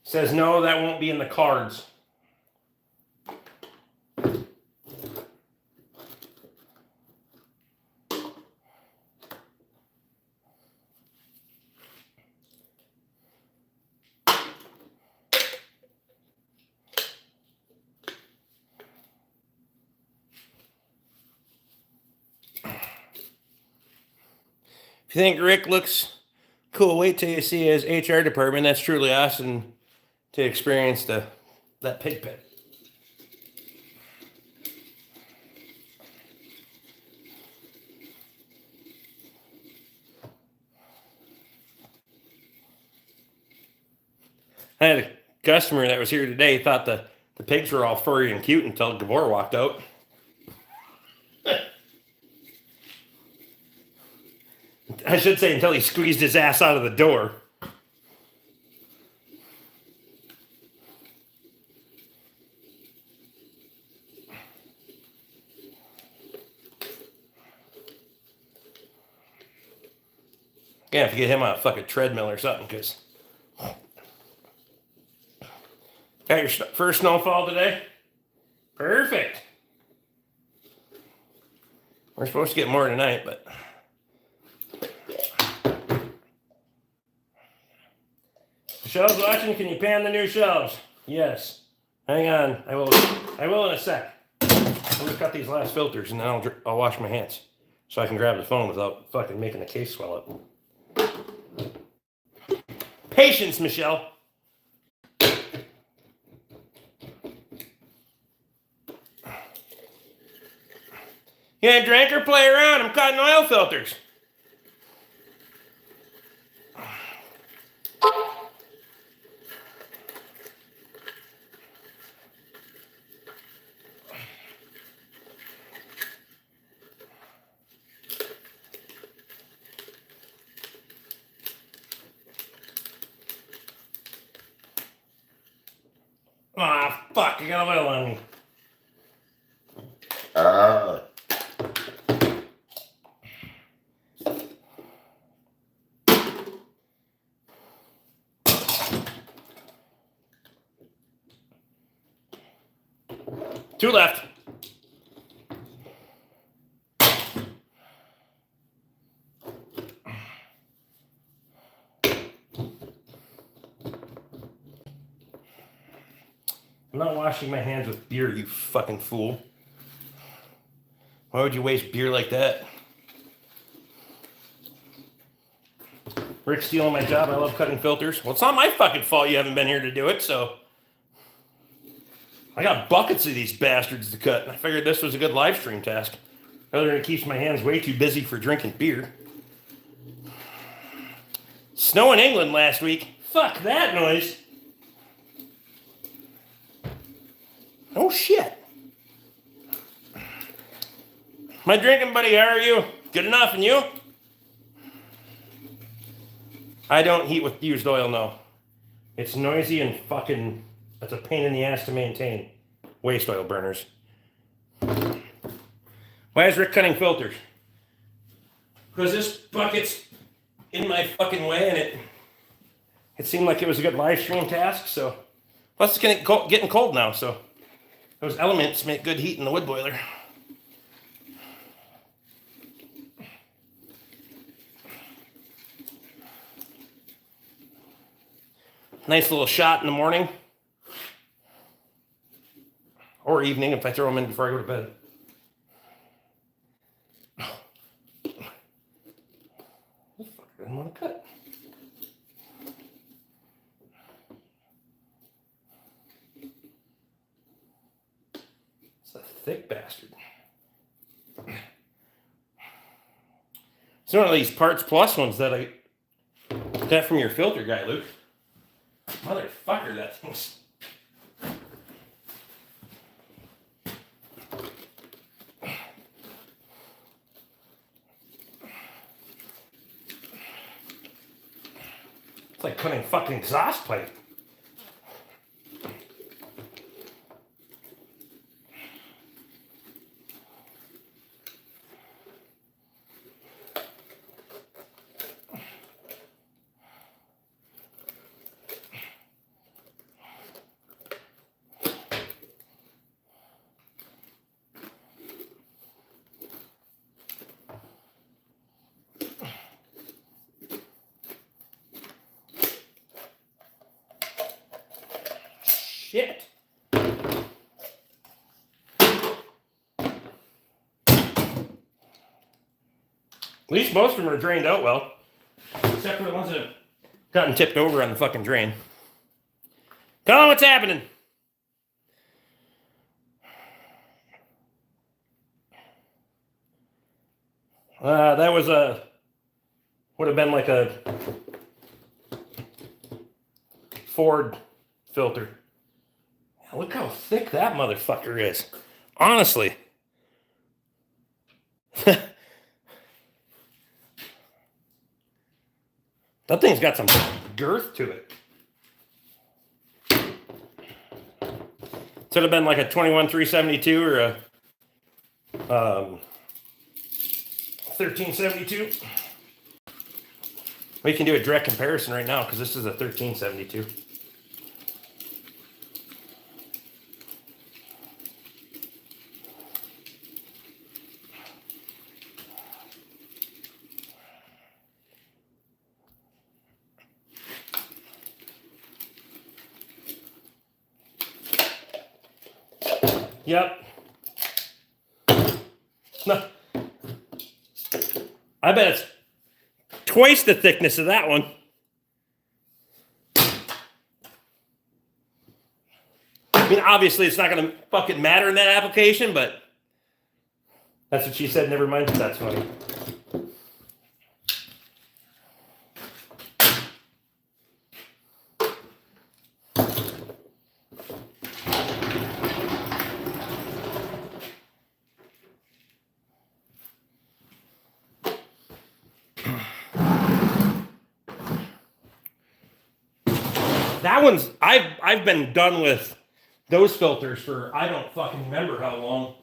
Says no, that won't be in the cards. If you think Rick looks cool, wait till you see his HR department. That's truly awesome to experience that pig pit. I had a customer that was here today thought the pigs were all furry and cute until Gabor walked out. I should say until he squeezed his ass out of the door. Gonna have to get him on a fucking treadmill or something, because got your first snowfall today? Perfect. We're supposed to get more tonight, but Michelle's watching. Can you pan the new shelves? Yes. Hang on. I will in a sec. I'm gonna cut these last filters and then I'll wash my hands so I can grab the phone without fucking making the case swell up. Patience, Michelle. You gonna drink or play around? I'm cutting oil filters. Ah, fuck, I got oil on me. Two left. I'm not washing my hands with beer, you fucking fool. Why would you waste beer like that? Rick's stealing my job. I love cutting filters. Well, it's not my fucking fault you haven't been here to do it, so I got buckets of these bastards to cut, and I figured this was a good live stream task. Other than it keeps my hands way too busy for drinking beer. Snow in England last week. Fuck that noise. Oh shit. My drinking buddy, how are you? Good enough, and you? I don't heat with used oil, no. It's noisy and fucking, that's a pain in the ass to maintain. Waste oil burners. Why is Rick cutting filters? Because this bucket's in my fucking way, and it seemed like it was a good live stream task, so. Plus it's getting cold now, so. Those elements make good heat in the wood boiler. Nice little shot in the morning. Or evening if I throw them in before I go to bed. This fucker didn't want to cut. It's a thick bastard. It's one of these Parts Plus ones that I got from your filter guy, Luke. Motherfucker, that thing's... It's like putting fucking exhaust pipe. Shit. At least most of them are drained out well. Except for the ones that have gotten tipped over on the fucking drain. Tell them what's happening. That was would have been like a Ford filter. Look how thick that motherfucker is. Honestly. That thing's got some girth to it. Should have been like a 21-372 or a 1372. We can do a direct comparison right now because this is a 1372. Yep. No. I bet it's twice the thickness of that one. I mean, obviously, it's not going to fucking matter in that application, but that's what she said. Never mind. That's funny. That one's, I've been done with those filters for I don't fucking remember how long.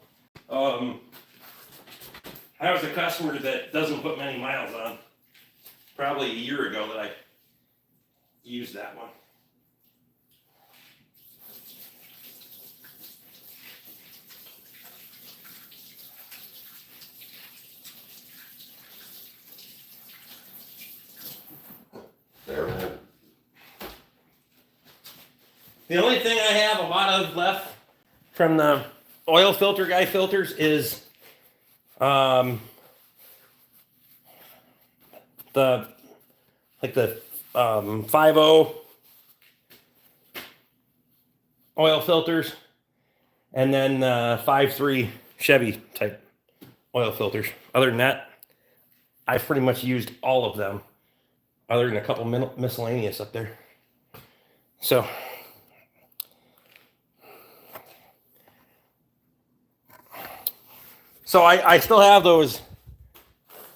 I was a customer that doesn't put many miles on. Probably a year ago that I used that one. There we go. The only thing I have a lot of left from the oil filter guy filters is the 5.0 oil filters, and then 5.3 Chevy type oil filters. Other than that, I've pretty much used all of them, other than a couple miscellaneous up there. So. So I still have those. You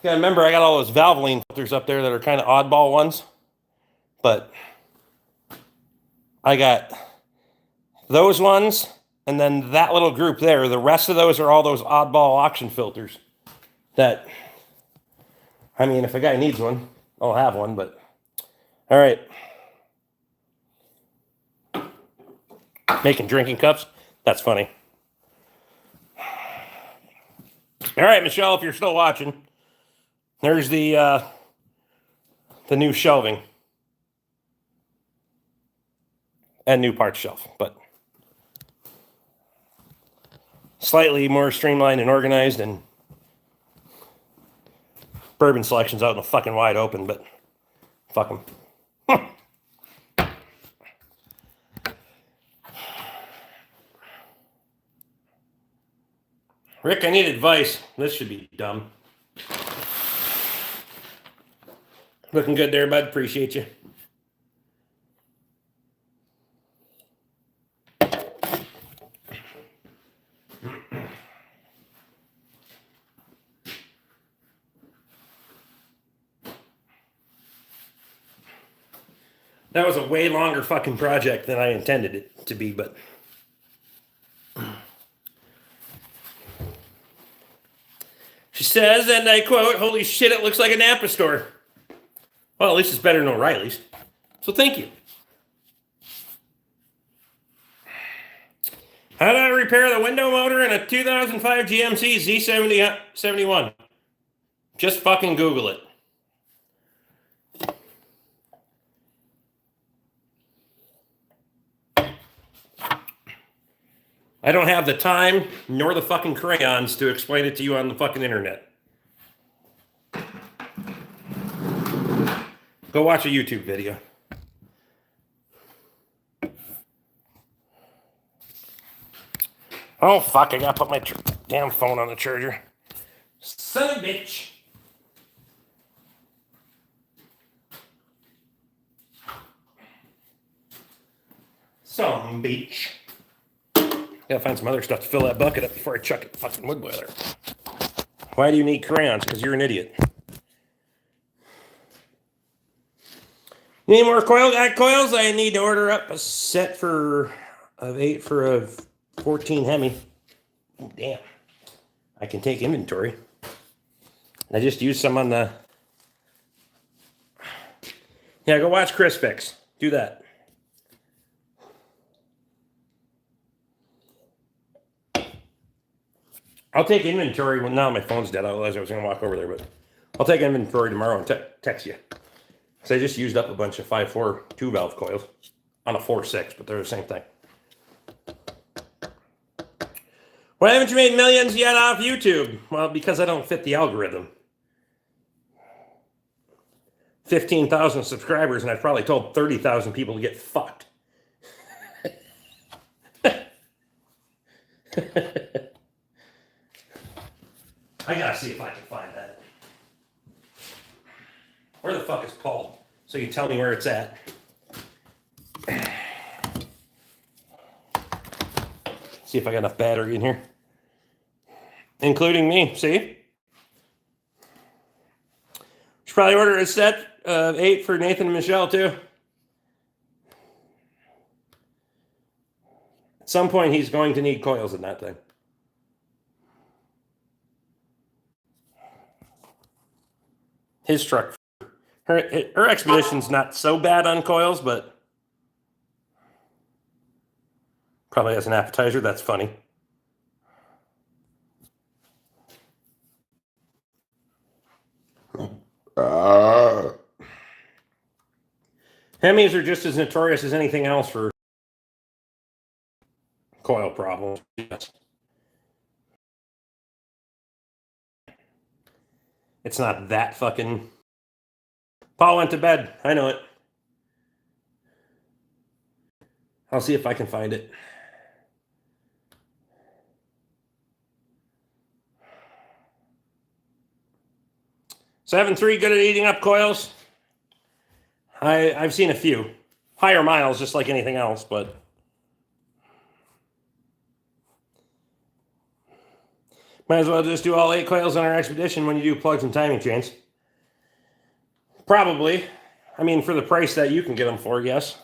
gotta remember, I got all those Valvoline filters up there that are kind of oddball ones. But I got those ones, and then that little group there. The rest of those are all those oddball auction filters. That, I mean, if a guy needs one, I'll have one, but. All right. Making drinking cups? That's funny. All right, Michelle, if you're still watching, there's the new shelving and new parts shelf, but slightly more streamlined and organized, and bourbon selections out in the fucking wide open, but fuck them. Rick, I need advice. This should be dumb. Looking good there, bud. Appreciate you. That was a way longer fucking project than I intended it to be, but she says, and I quote, "Holy shit, it looks like a Napa store." Well, at least it's better than O'Reilly's. So thank you. How do I repair the window motor in a 2005 GMC Z71? Just fucking Google it. I don't have the time nor the fucking crayons to explain it to you on the fucking internet. Go watch a YouTube video. Oh, fuck, I gotta put my damn phone on the charger. Son of a bitch. Some beach. Gotta find some other stuff to fill that bucket up before I chuck it fucking wood boiler. Why do you need crayons? Because you're an idiot. Need more coils? Coils? I need to order up a set of 8 for a 14 Hemi. Oh, damn. I can take inventory. I just used some on the... Yeah, go watch Chris Fix. Do that. I'll take inventory when now my phone's dead. Otherwise, I was going to walk over there, but I'll take inventory tomorrow and text you. Because I just used up a bunch of 5.4 2-valve coils on a 4.6, but they're the same thing. Why haven't you made millions yet off YouTube? Well, because I don't fit the algorithm. 15,000 subscribers, and I've probably told 30,000 people to get fucked. I gotta see if I can find that. Where the fuck is Paul? So you tell me where it's at. See if I got enough battery in here. Including me, see? Should probably order a set of 8 for Nathan and Michelle too. At some point he's going to need coils in that thing. His truck, her Expedition's not so bad on coils, but probably has an appetizer. That's funny. Hemis are just as notorious as anything else for coil problems. Yes. It's not that fucking... Paul went to bed. I know it. I'll see if I can find it. Seven 3 good at eating up coils? I've seen a few. Higher miles, just like anything else, but... Might as well just do all 8 coils on our Expedition when you do plugs and timing chains. Probably. I mean, for the price that you can get them for, yes.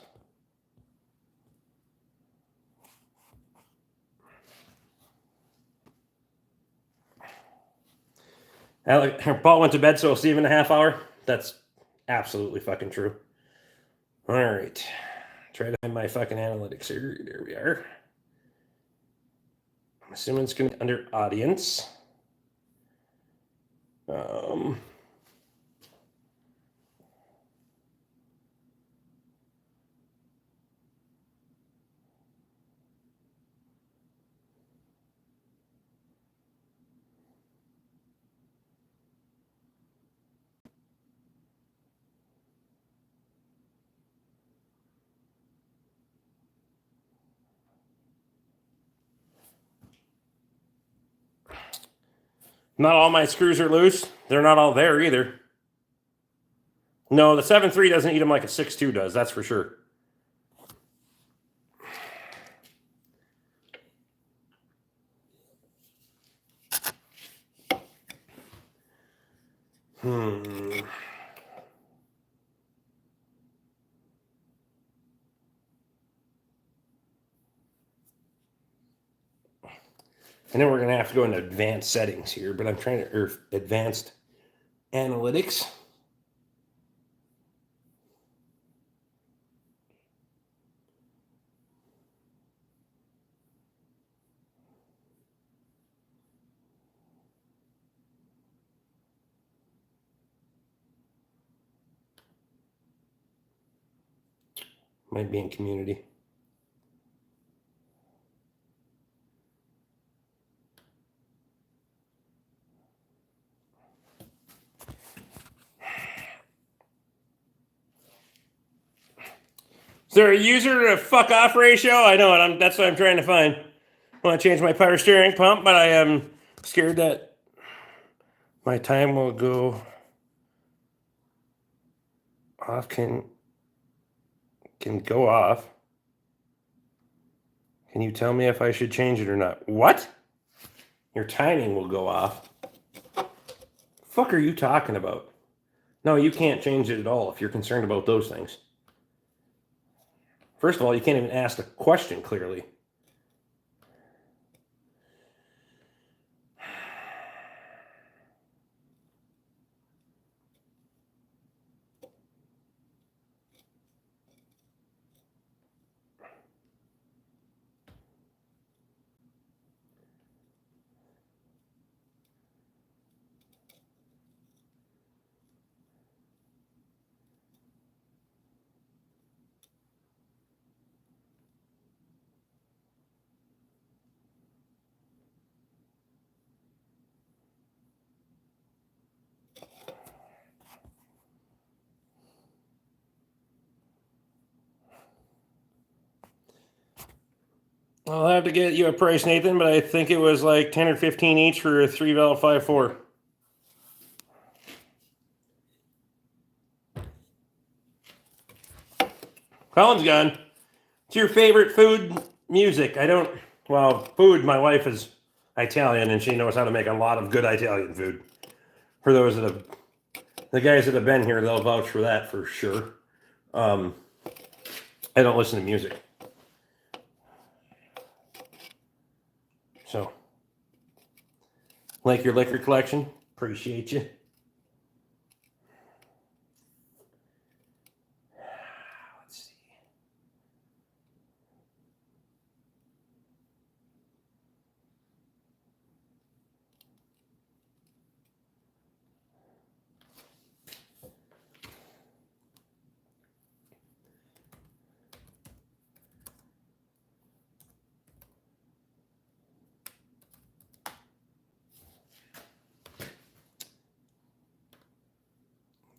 Paul went to bed, so we'll see him in a half hour. That's absolutely fucking true. All right. Try to find my fucking analytics here. There we are. I'm assuming it's going to be under audience. Um, Not all my screws are loose. They're not all there either. No, the 7.3 doesn't eat them like a 6.2 does, that's for sure. I know we're going to have to go into advanced settings here, but I'm trying to, or advanced analytics. Might be in community. Is there a user to fuck off ratio? I know it. That's what I'm trying to find. I want to change my power steering pump, but I am scared that my time will go off. Can go off. Can you tell me if I should change it or not? What? Your timing will go off. Fuck are you talking about? No, you can't change it at all if you're concerned about those things. First of all, you can't even ask the question clearly. I'll have to get you a price, Nathan, but I think it was like 10 or 15 each for a 3-valve 5.4. Colin's gone. What's your favorite food music? Food, my wife is Italian and she knows how to make a lot of good Italian food. For those the guys that have been here, they'll vouch for that for sure. I don't listen to music. So, like your liquor collection? Appreciate you. Let's see.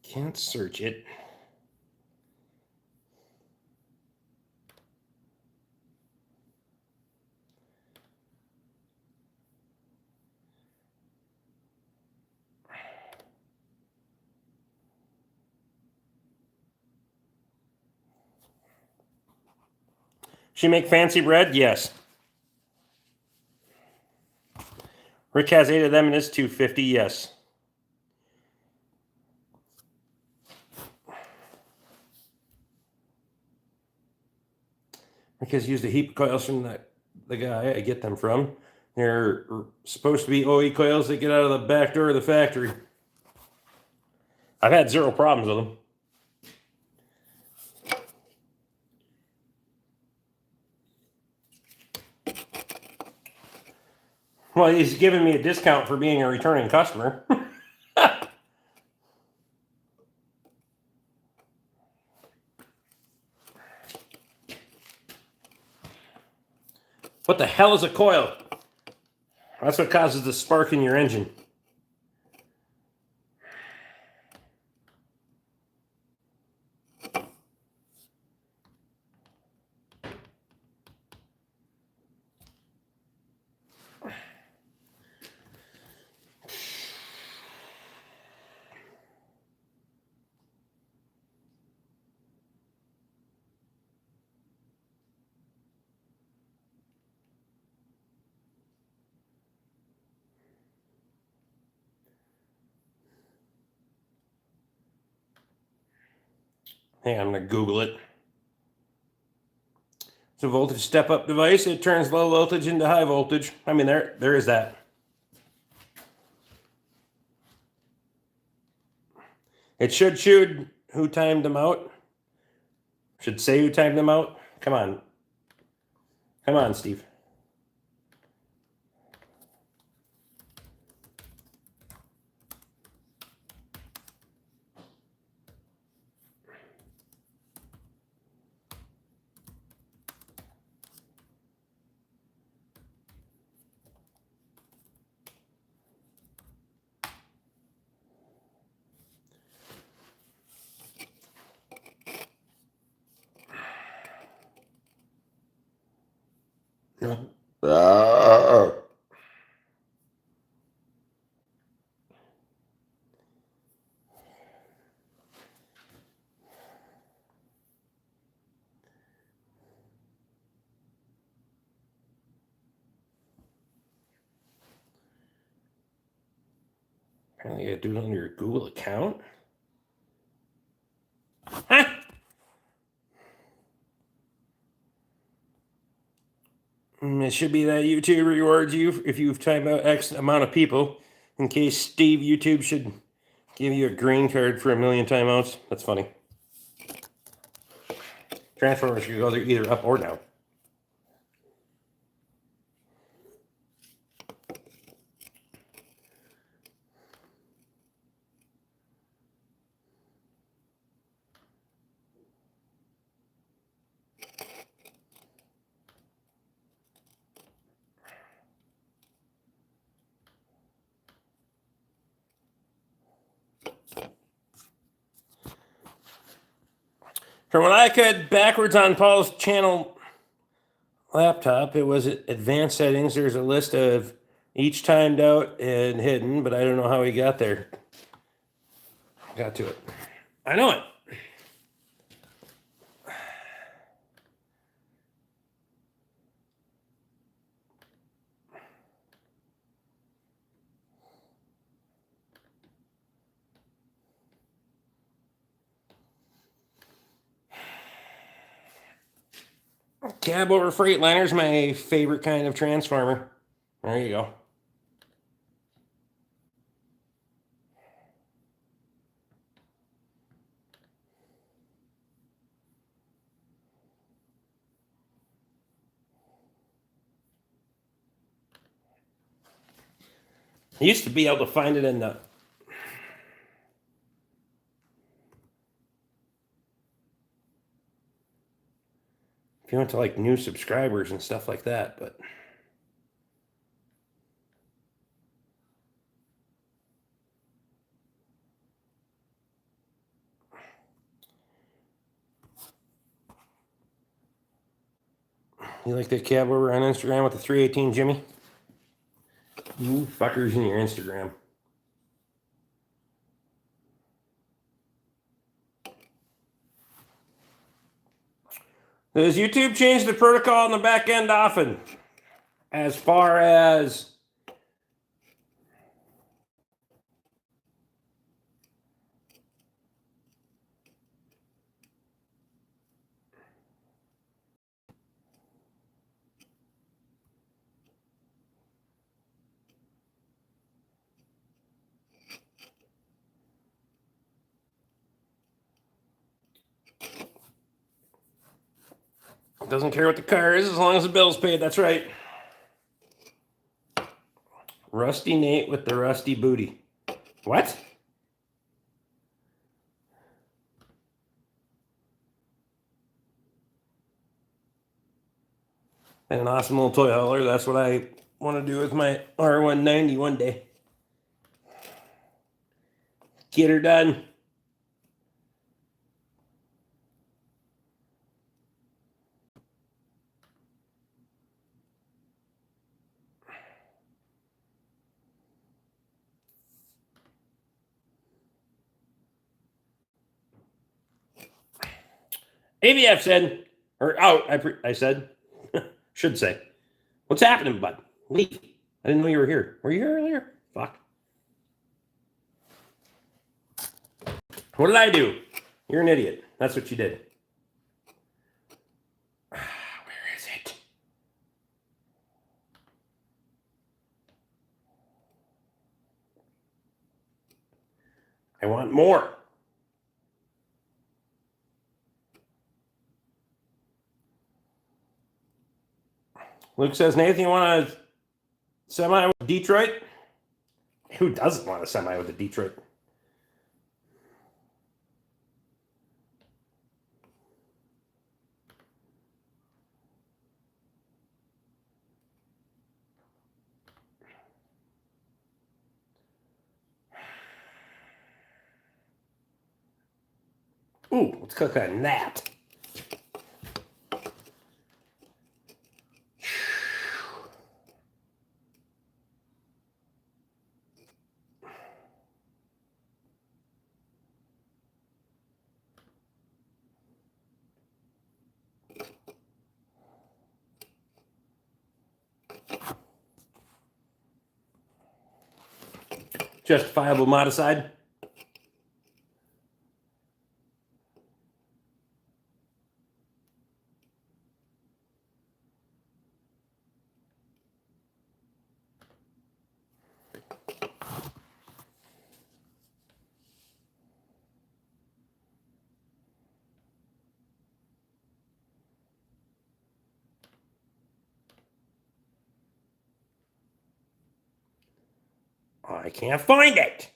Can't search it. She make fancy bread? Yes. Rick has 8 of them and it's $2.50. Yes. Rick has used a heap of coils from the guy I get them from. They're supposed to be OE coils that get out of the back door of the factory. I've had 0 problems with them. Well, he's giving me a discount for being a returning customer. What the hell is a coil? That's what causes the spark in your engine. Hang on, I'm going to Google it. It's a voltage step-up device. It turns low voltage into high voltage. I mean, there is that. It should shoot who timed them out. Should say who timed them out. Come on. Come on, Steve. Apparently, you gotta do it on your Google account. Huh? It should be that YouTube rewards you if you've timed out X amount of people. In case Steve, YouTube should give you a green card for 1,000,000 timeouts. That's funny. Transformers should go either up or down. From what I could backwards on Paul's channel laptop, it was advanced settings. There's a list of each timed out and hidden, but I don't know how he got there. Got to it. I know it. Cab over Freightliner's my favorite kind of transformer. There you go. I used to be able to find it in the... If you went to like new subscribers and stuff like that, but... You like that cab over on Instagram with the 318 Jimmy? You fuckers in your Instagram. Does YouTube change the protocol in the back end often? As far as... Doesn't care what the car is as long as the bill's paid. That's right. Rusty Nate with the rusty booty. What? And an awesome little toy hauler. That's what I want to do with my R190 one day. Get her done. ABF said, or out, I said, should say, what's happening, bud? Leave. I didn't know you were here. Were you here earlier? Fuck. What did I do? You're an idiot. That's what you did. Where is it? I want more. Luke says, Nathan, you want a semi with Detroit? Who doesn't want a semi with the Detroit? Ooh, let's cook on that. Justifiable modicide. I can't find it.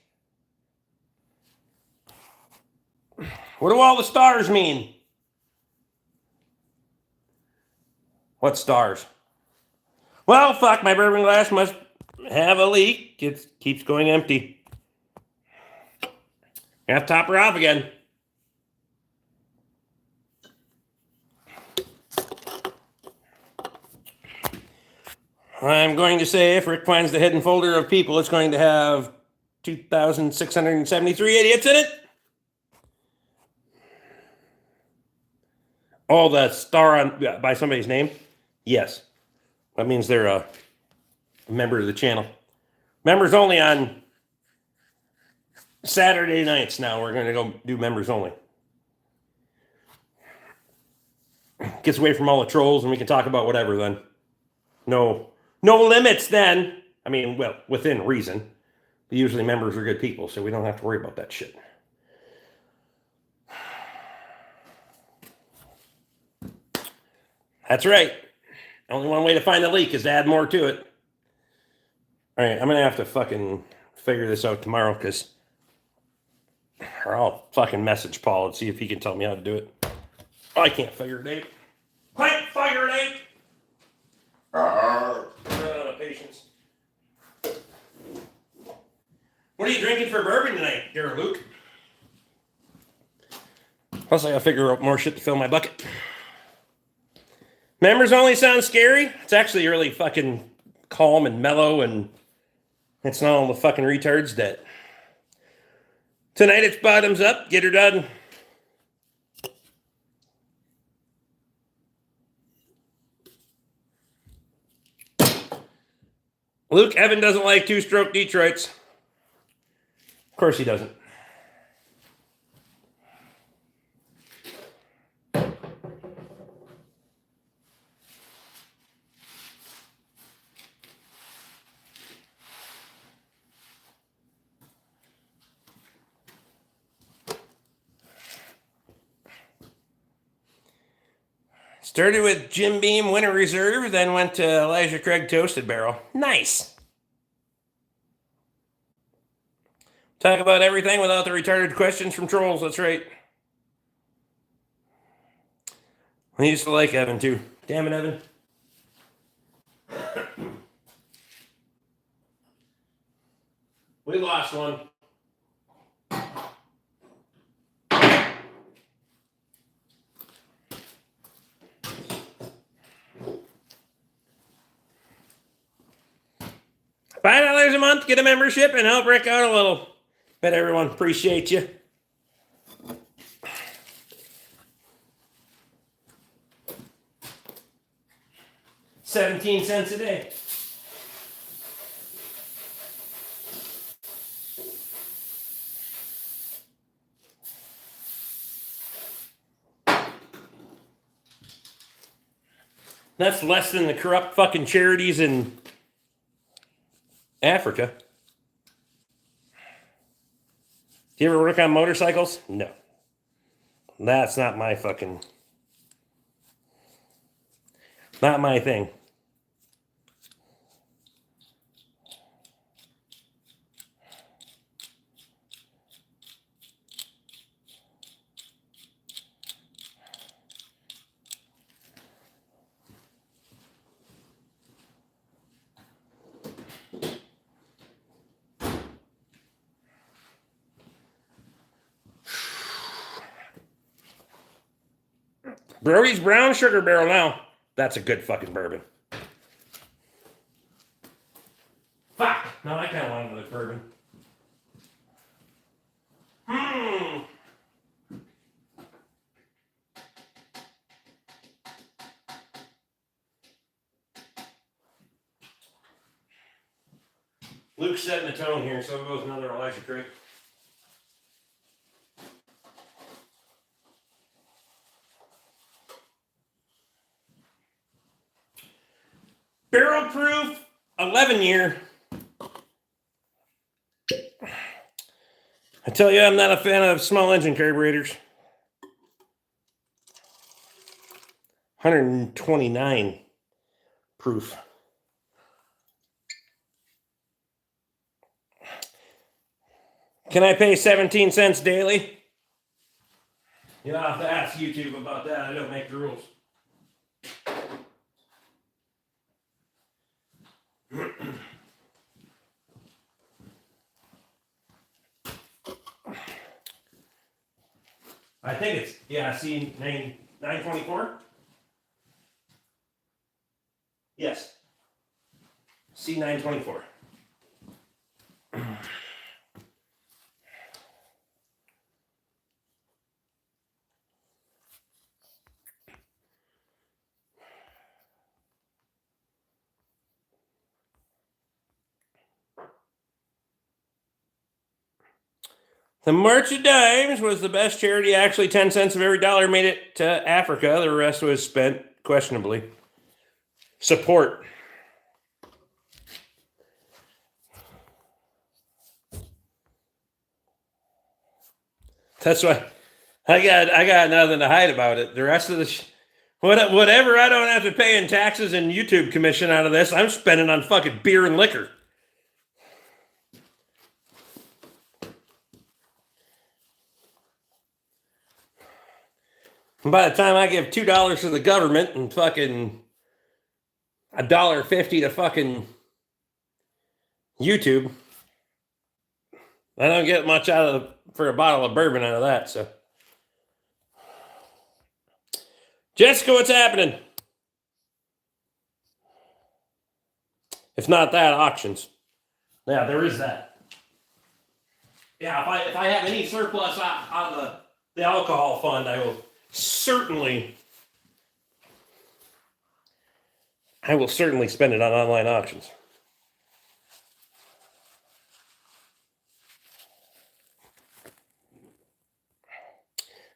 What do all the stars mean? What stars? Well, fuck, my bourbon glass must have a leak. It keeps going empty. I have to top her off again. I'm going to say if Rick finds the hidden folder of people, it's going to have 2,673 idiots in it. Oh, the star on by somebody's name? Yes. That means they're a member of the channel. Members only on Saturday nights now. We're going to go do members only. Gets away from all the trolls and we can talk about whatever then. No limits then. I mean, well, within reason. Usually members are good people, so we don't have to worry about that shit. That's right. Only one way to find the leak is to add more to it. All right, I'm going to have to fucking figure this out tomorrow because or I'll fucking message Paul and see if he can tell me how to do it. I can't figure it out. Can't figure it out. Run out of patience. What are you drinking for bourbon tonight, dear Luke? Plus, I gotta figure out more shit to fill my bucket. Members only sound scary. It's actually really fucking calm and mellow, and it's not all the fucking retards that. Tonight it's bottoms up. Get her done. Luke, Evan doesn't like two-stroke Detroits. Of course he doesn't. Started with Jim Beam Winter Reserve, then went to Elijah Craig Toasted Barrel. Nice. Talk about everything without the retarded questions from trolls. That's right. I used to like Evan too. Damn it, Evan. We lost one. $5 a month, get a membership, and help Rick out a little. Bet everyone appreciate you. $0.17 a day. That's less than the corrupt fucking charities in Africa. Do you ever work on motorcycles? No. That's not my fucking... Not my thing. Brody's Brown Sugar Barrel now. That's a good fucking bourbon. Fuck! No, I kind of want another bourbon. Luke's setting the tone here, so we'll go with another Elijah Craig. Barrel proof, 11-year. I tell you, I'm not a fan of small engine carburetors. 129 proof. Can I pay 17 cents daily? You'll have to ask YouTube about that. I don't make the rules. I think it's, yeah, C 924? Yes. C924. The March of Dimes was the best charity. Actually, 10 cents of every dollar made it to Africa. The rest was spent questionably. Support. That's why I got nothing to hide about it. The rest of the whatever I don't have to pay in taxes and YouTube commission out of this, I'm spending on fucking beer and liquor. And by the time I give $2 to the government and fucking $1.50 to fucking YouTube, I don't get much out of for a bottle of bourbon out of that. So, Jessica, what's happening? If not that, auctions. Yeah, there is that. Yeah, if I have any surplus on the alcohol fund, I will certainly spend it on online auctions.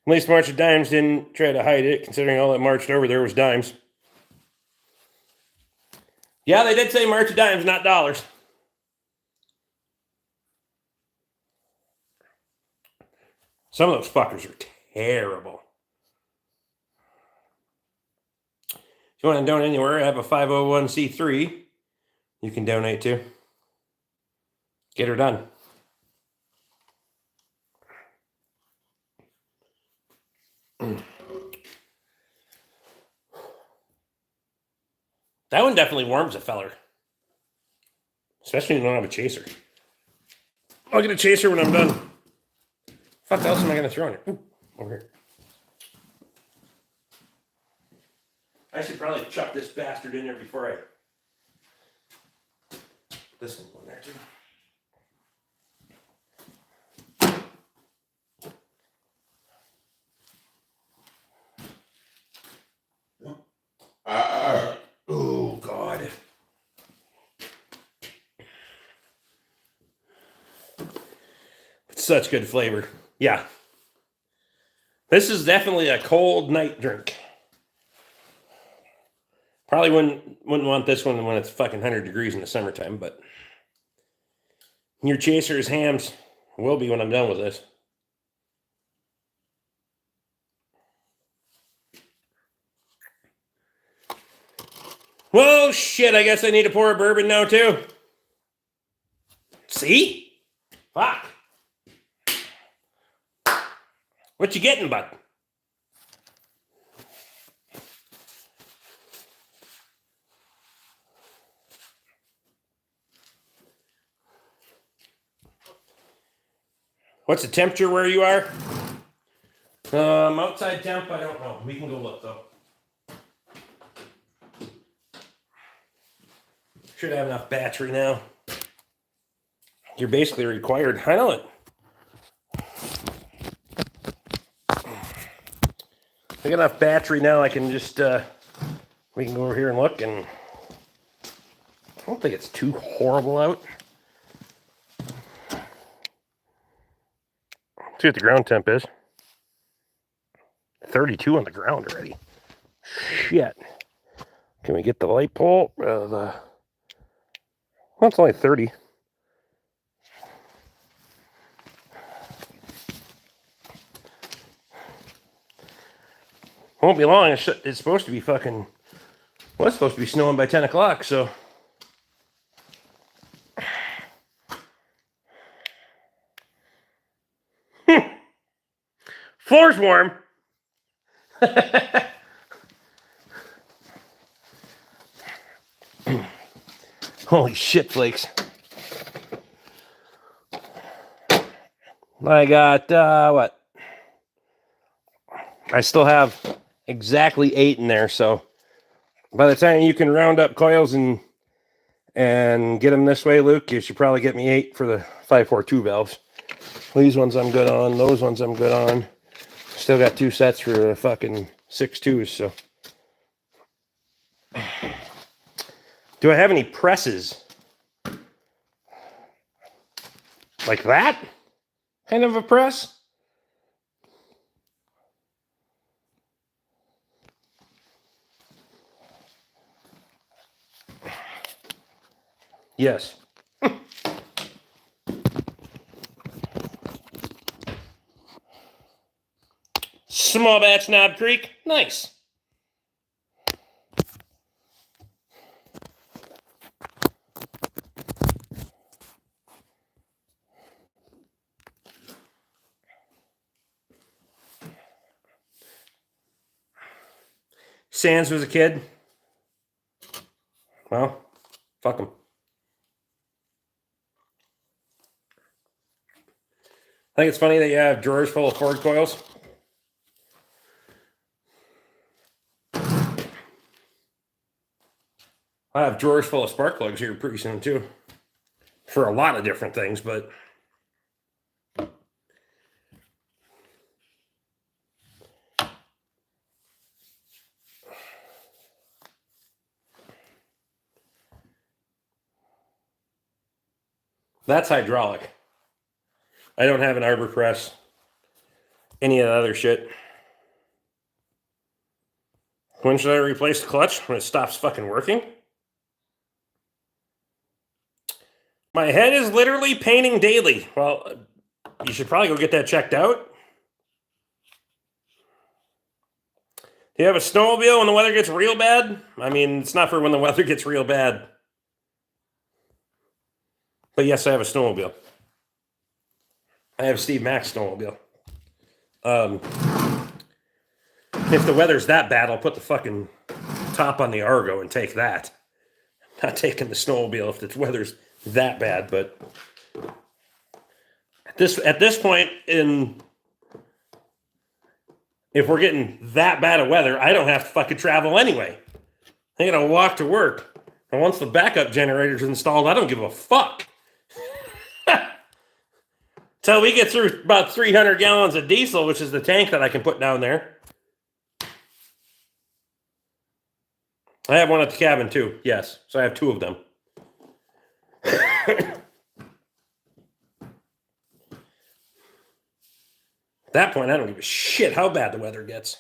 At least March of Dimes didn't try to hide it, considering all that marched over there was dimes. Yeah, they did say March of Dimes, not dollars. Some of those fuckers are terrible. If you want to donate anywhere, I have a 501c3 you can donate to. Get her done. That one definitely warms a feller. Especially when you don't have a chaser. I'll get a chaser when I'm done. What else am I going to throw in here? Ooh, over here. I should probably chuck this bastard in there before I... This one's in there too. Oh, God. It's such good flavor. Yeah. This is definitely a cold night drink. Probably wouldn't want this one when it's fucking 100 degrees in the summertime, but your chaser's hams will be when I'm done with this. Well, shit, I guess I need to pour a bourbon now, too. See? Fuck. What you getting, bud? What's the temperature where you are? Outside temp, I don't know. We can go look, though. Should have enough battery now. You're basically required. I know it. I got enough battery now. I can just, we can go over here and look, and I don't think it's too horrible out. See what the ground temp is. 32 on the ground already. Shit. Can we get the light pole? Well, it's only 30. Won't be long. It's supposed to be fucking... Well, it's supposed to be snowing by 10 o'clock, so... Floor's warm. Holy shit flakes. I got, what? I still have exactly 8 in there, so by the time you can round up coils and get them this way, Luke, you should probably get me 8 for the 542 valves. These ones I'm good on. Those ones I'm good on. Still got 2 sets for the fucking 6.2s, so. Do I have any presses? Like that? Kind of a press? Yes. Small batch Knob Creek. Nice. Sands was a kid. Well, fuck him. I think it's funny that you have drawers full of Ford coils. I have drawers full of spark plugs here pretty soon, too. For a lot of different things, but... That's hydraulic. I don't have an arbor press. Any of the other shit. When should I replace the clutch? When it stops fucking working? My head is literally paining daily. Well, you should probably go get that checked out. Do you have a snowmobile when the weather gets real bad? I mean, it's not for when the weather gets real bad. But yes, I have a snowmobile. I have Steve Mack's snowmobile. If the weather's that bad, I'll put the fucking top on the Argo and take that. I'm not taking the snowmobile if the weather's that bad, but At this point if we're getting that bad of weather, I don't have to fucking travel anyway. I gotta walk to work. And once the backup generator's installed, I don't give a fuck. Till we get through about 300 gallons of diesel, which is the tank that I can put down there. I have one at the cabin too, yes. So I have 2 of them. At that point, I don't give a shit how bad the weather gets.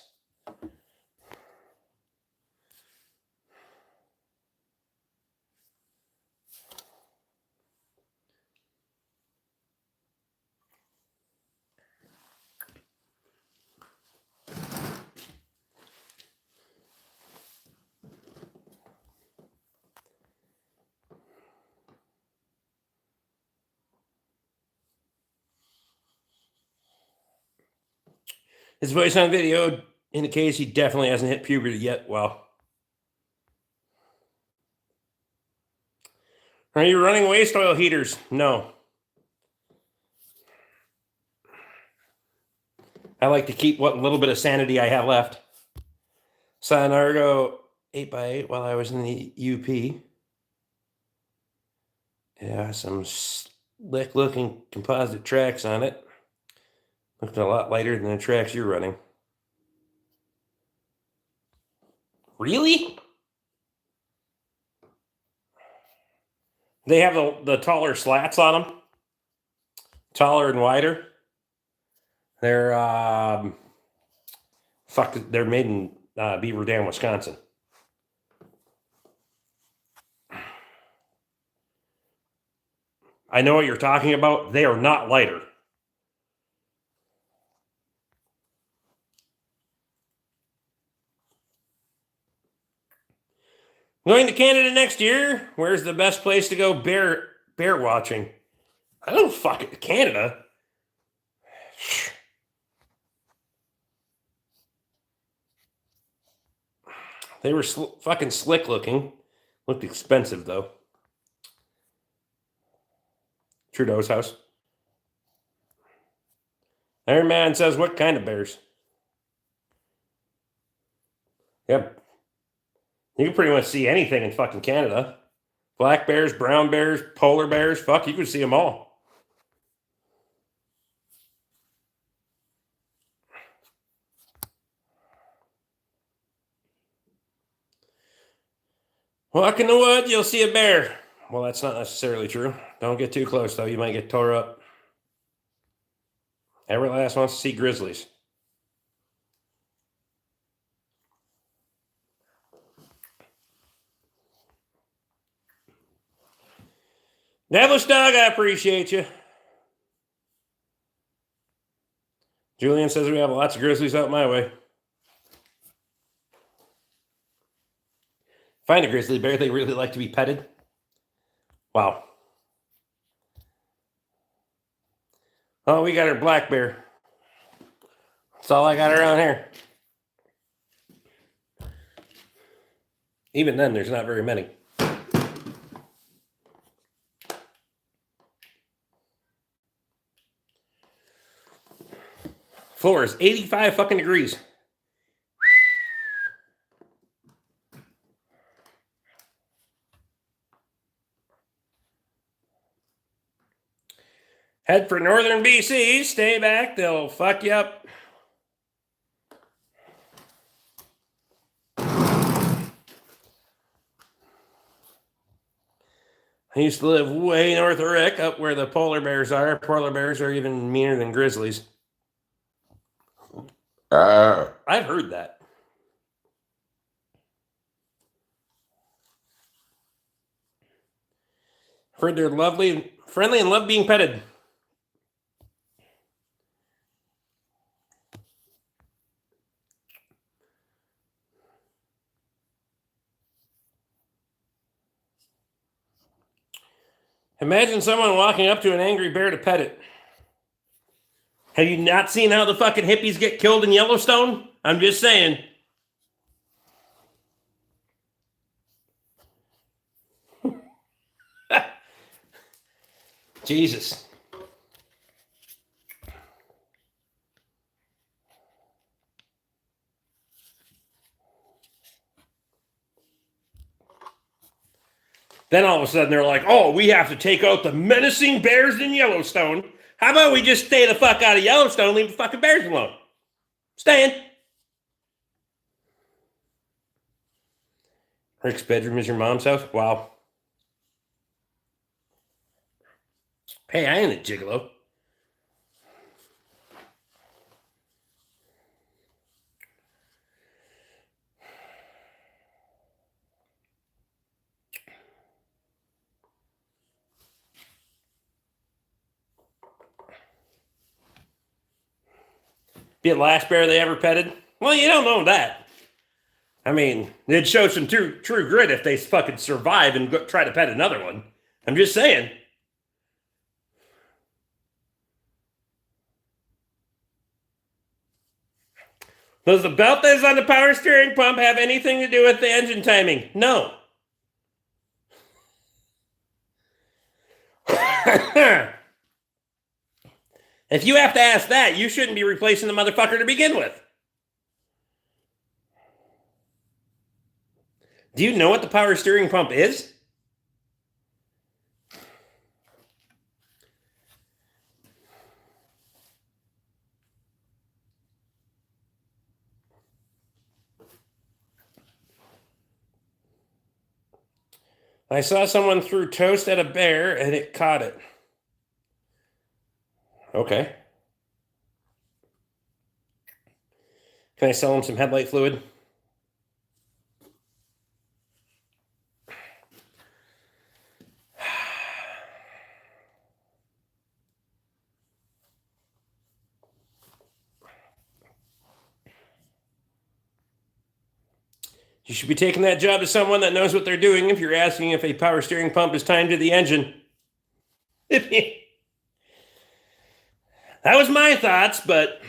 His voice on video indicates he definitely hasn't hit puberty yet. Well, are you running waste oil heaters? No. I like to keep what little bit of sanity I have left. Saw an Argo 8x8 while I was in the UP. Yeah, some slick looking composite tracks on it. Looked a lot lighter than the tracks you're running. Really? They have the taller slats on them. Taller and wider. They're they're made in Beaver Dam, Wisconsin. I know what you're talking about. They are not lighter. Going to Canada next year. Where's the best place to go bear watching? I don't fucking Canada. They were fucking slick looking. Looked expensive though. Trudeau's house. Iron Man says, what kind of bears? Yep. You can pretty much see anything in fucking Canada. Black bears, brown bears, polar bears. Fuck, you can see them all. Walk in the woods, you'll see a bear. Well, that's not necessarily true. Don't get too close, though. You might get tore up. Every last wants to see grizzlies. Devilish Dog, I appreciate you. Julian says we have lots of grizzlies out my way. Find a grizzly bear, they really like to be petted. Wow. Oh, we got our black bear. That's all I got around here. Even then, there's not very many. Floor is 85 fucking degrees. Head for northern BC. Stay back. They'll fuck you up. I used to live way north of Rick, up where the polar bears are. Polar bears are even meaner than grizzlies. I've heard that. Heard they're lovely, friendly, and love being petted. Imagine someone walking up to an angry bear to pet it. Have you not seen how the fucking hippies get killed in Yellowstone? I'm just saying. Jesus. Then all of a sudden they're like, oh, we have to take out the menacing bears in Yellowstone. How about we just stay the fuck out of Yellowstone, leave the fucking bears alone? Staying. Rick's bedroom is your mom's house? Wow. Hey, I ain't a gigolo. Be the last bear they ever petted? Well, you don't know that. I mean, it'd show some true grit if they fucking survive and try to pet another one. I'm just saying. Does the belt that's on the power steering pump have anything to do with the engine timing? No. If you have to ask that, you shouldn't be replacing the motherfucker to begin with. Do you know what the power steering pump is? I saw someone threw toast at a bear and it caught it. Okay. Can I sell him some headlight fluid? You should be taking that job to someone that knows what they're doing if you're asking if a power steering pump is timed to the engine. That was my thoughts, but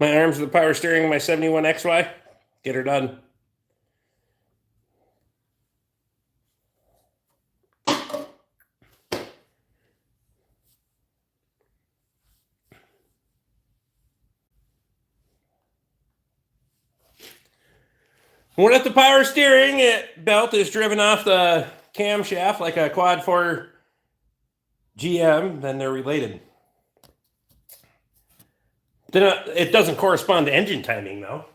my arms are the power steering of my 71XY. Get her done. What if the power steering belt is driven off the camshaft like a quad 4 GM? Then they're related. It doesn't correspond to engine timing, though.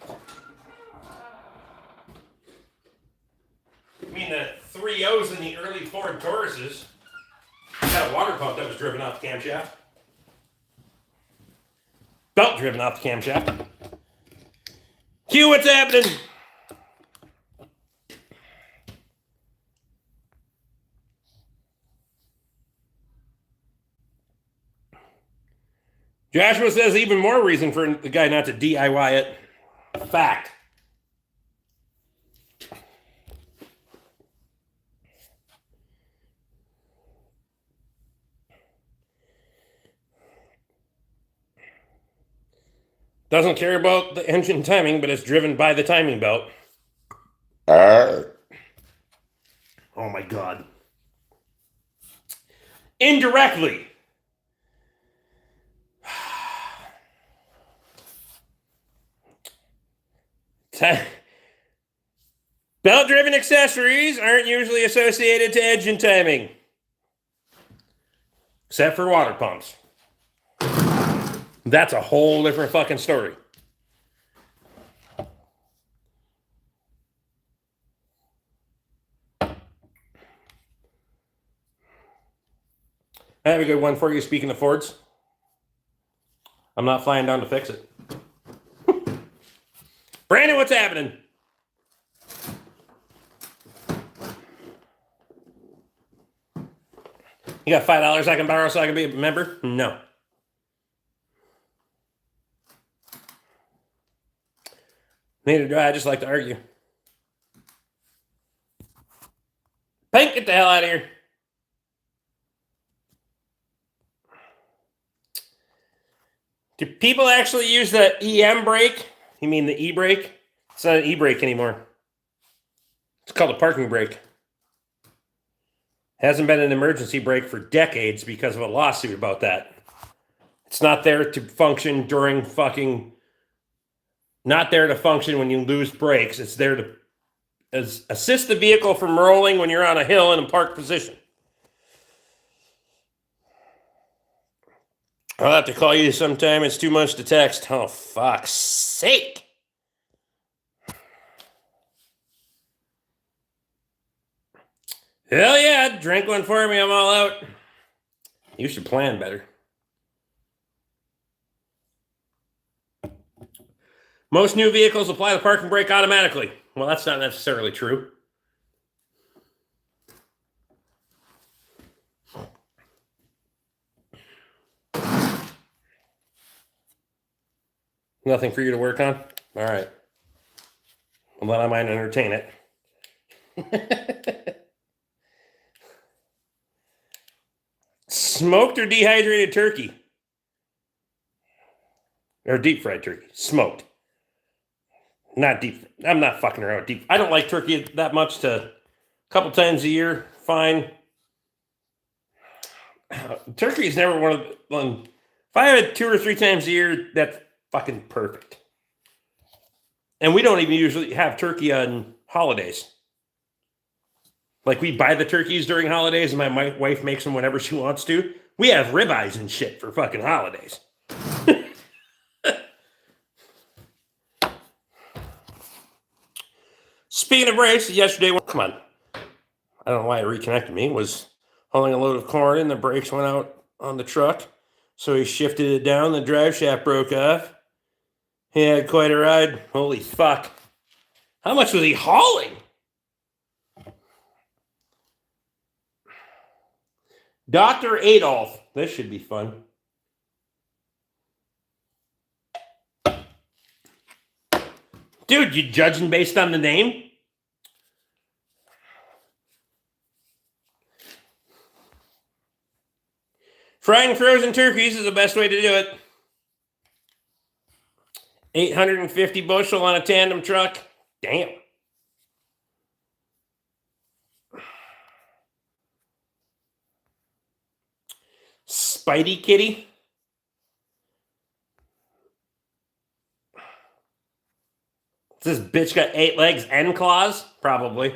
I mean, the 3.0s in the early Ford Tauruses had a water pump that was driven off the camshaft. Belt driven off the camshaft. Q, what's happening? Joshua says even more reason for the guy not to DIY it. Fact. Doesn't care about the engine timing, but it's driven by the timing belt. Oh my God. Indirectly. Belt-driven accessories aren't usually associated to engine timing. Except for water pumps. That's a whole different fucking story. I have a good one for you, speaking of Fords. I'm not flying down to fix it. Brandon, what's happening? You got $5 I can borrow so I can be a member? No. Neither do I. I just like to argue. Pink, get the hell out of here. Do people actually use the EM brake? You mean the E-brake? It's not an E-brake anymore. It's called a parking brake. Hasn't been an emergency brake for decades because of a lawsuit about that. It's not there to function during fucking... Not there to function when you lose brakes. It's there to assist the vehicle from rolling when you're on a hill in a parked position. I'll have to call you sometime. It's too much to text. Oh, fuck's sake. Hell yeah, drink one for me. I'm all out. You should plan better. Most new vehicles apply the parking brake automatically. Well, that's not necessarily true. Nothing for you to work on? All right. Well, then I might entertain it. Smoked or dehydrated turkey? Or deep fried turkey? Smoked. Not deep. I'm not fucking around with deep. I don't like turkey that much. To a couple times a year, fine. Turkey is never one of the... If I have it 2 or 3 times a year, that's fucking perfect. And we don't even usually have turkey on holidays. Like, we buy the turkeys during holidays, and my wife makes them whenever she wants to. We have ribeyes and shit for fucking holidays. Speaking of brakes, yesterday, come on. I don't know why it reconnected me. Was hauling a load of corn, and the brakes went out on the truck. So he shifted it down. The drive shaft broke off. He had quite a ride. Holy fuck. How much was he hauling? Dr. Adolf. This should be fun. Dude, you judging based on the name? Frying frozen turkeys is the best way to do it. 850 bushel on a tandem truck. Damn. Spidey kitty. This bitch got 8 legs and claws? Probably.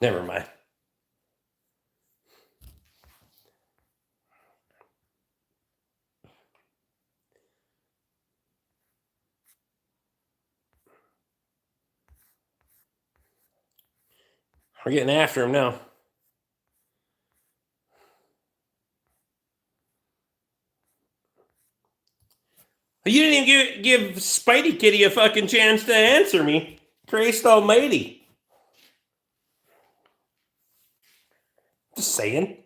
Never mind. We're getting after him now. You didn't even give Spidey Kitty a fucking chance to answer me. Christ almighty. Just saying.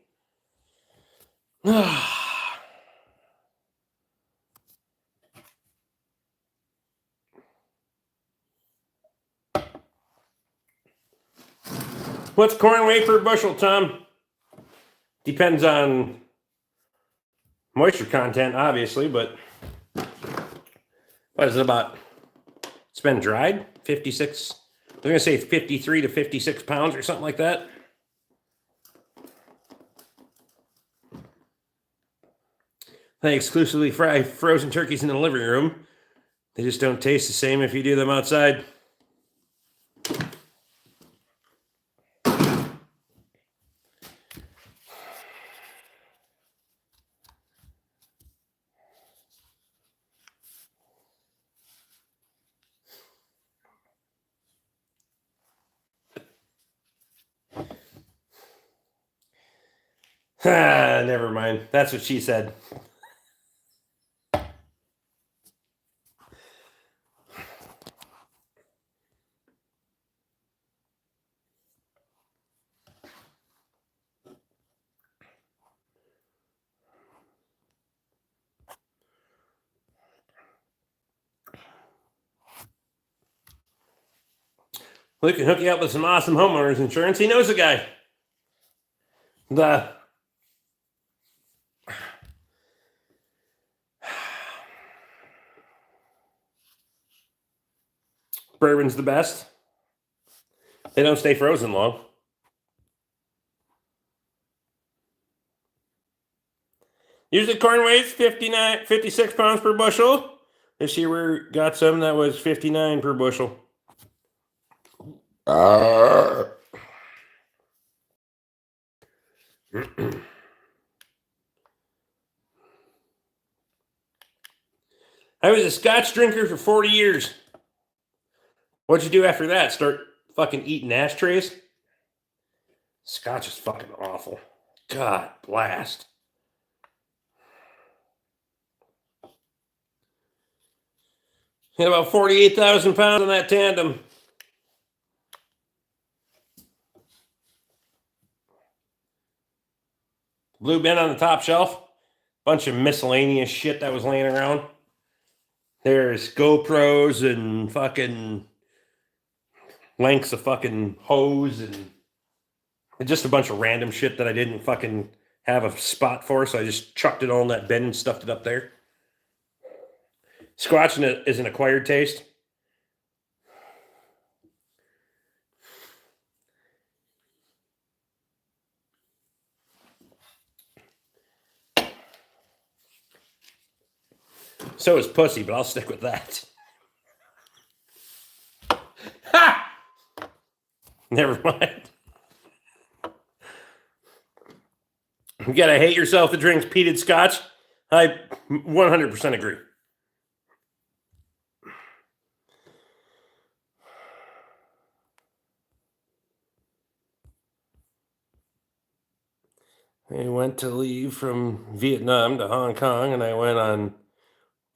What's corn weight per bushel, Tom? Depends on moisture content, obviously, but what is it about? It's been dried? 56. I'm going to say 53 to 56 pounds or something like that. I exclusively fry frozen turkeys in the living room. They just don't taste the same if you do them outside. Never mind. That's what she said. We can hook you up with some awesome homeowners insurance. He knows a guy. Bourbon's the best. They don't stay frozen long. Usually corn weighs 56 pounds per bushel. This year we got some that was 59 per bushel. I was a Scotch drinker for 40 years. What'd you do after that? Start fucking eating ashtrays? Scotch is fucking awful. God blast. Hit about 48,000 pounds on that tandem. Blue bin on the top shelf. Bunch of miscellaneous shit that was laying around. There's GoPros and fucking lengths of fucking hose and just a bunch of random shit that I didn't fucking have a spot for, so I just chucked it all in that bin and stuffed it up there. Scotch is an acquired taste. So is pussy, but I'll stick with that. Ha! Never mind. You gotta hate yourself that drinks peated Scotch. I 100% agree. I went to leave from Vietnam to Hong Kong, and I went on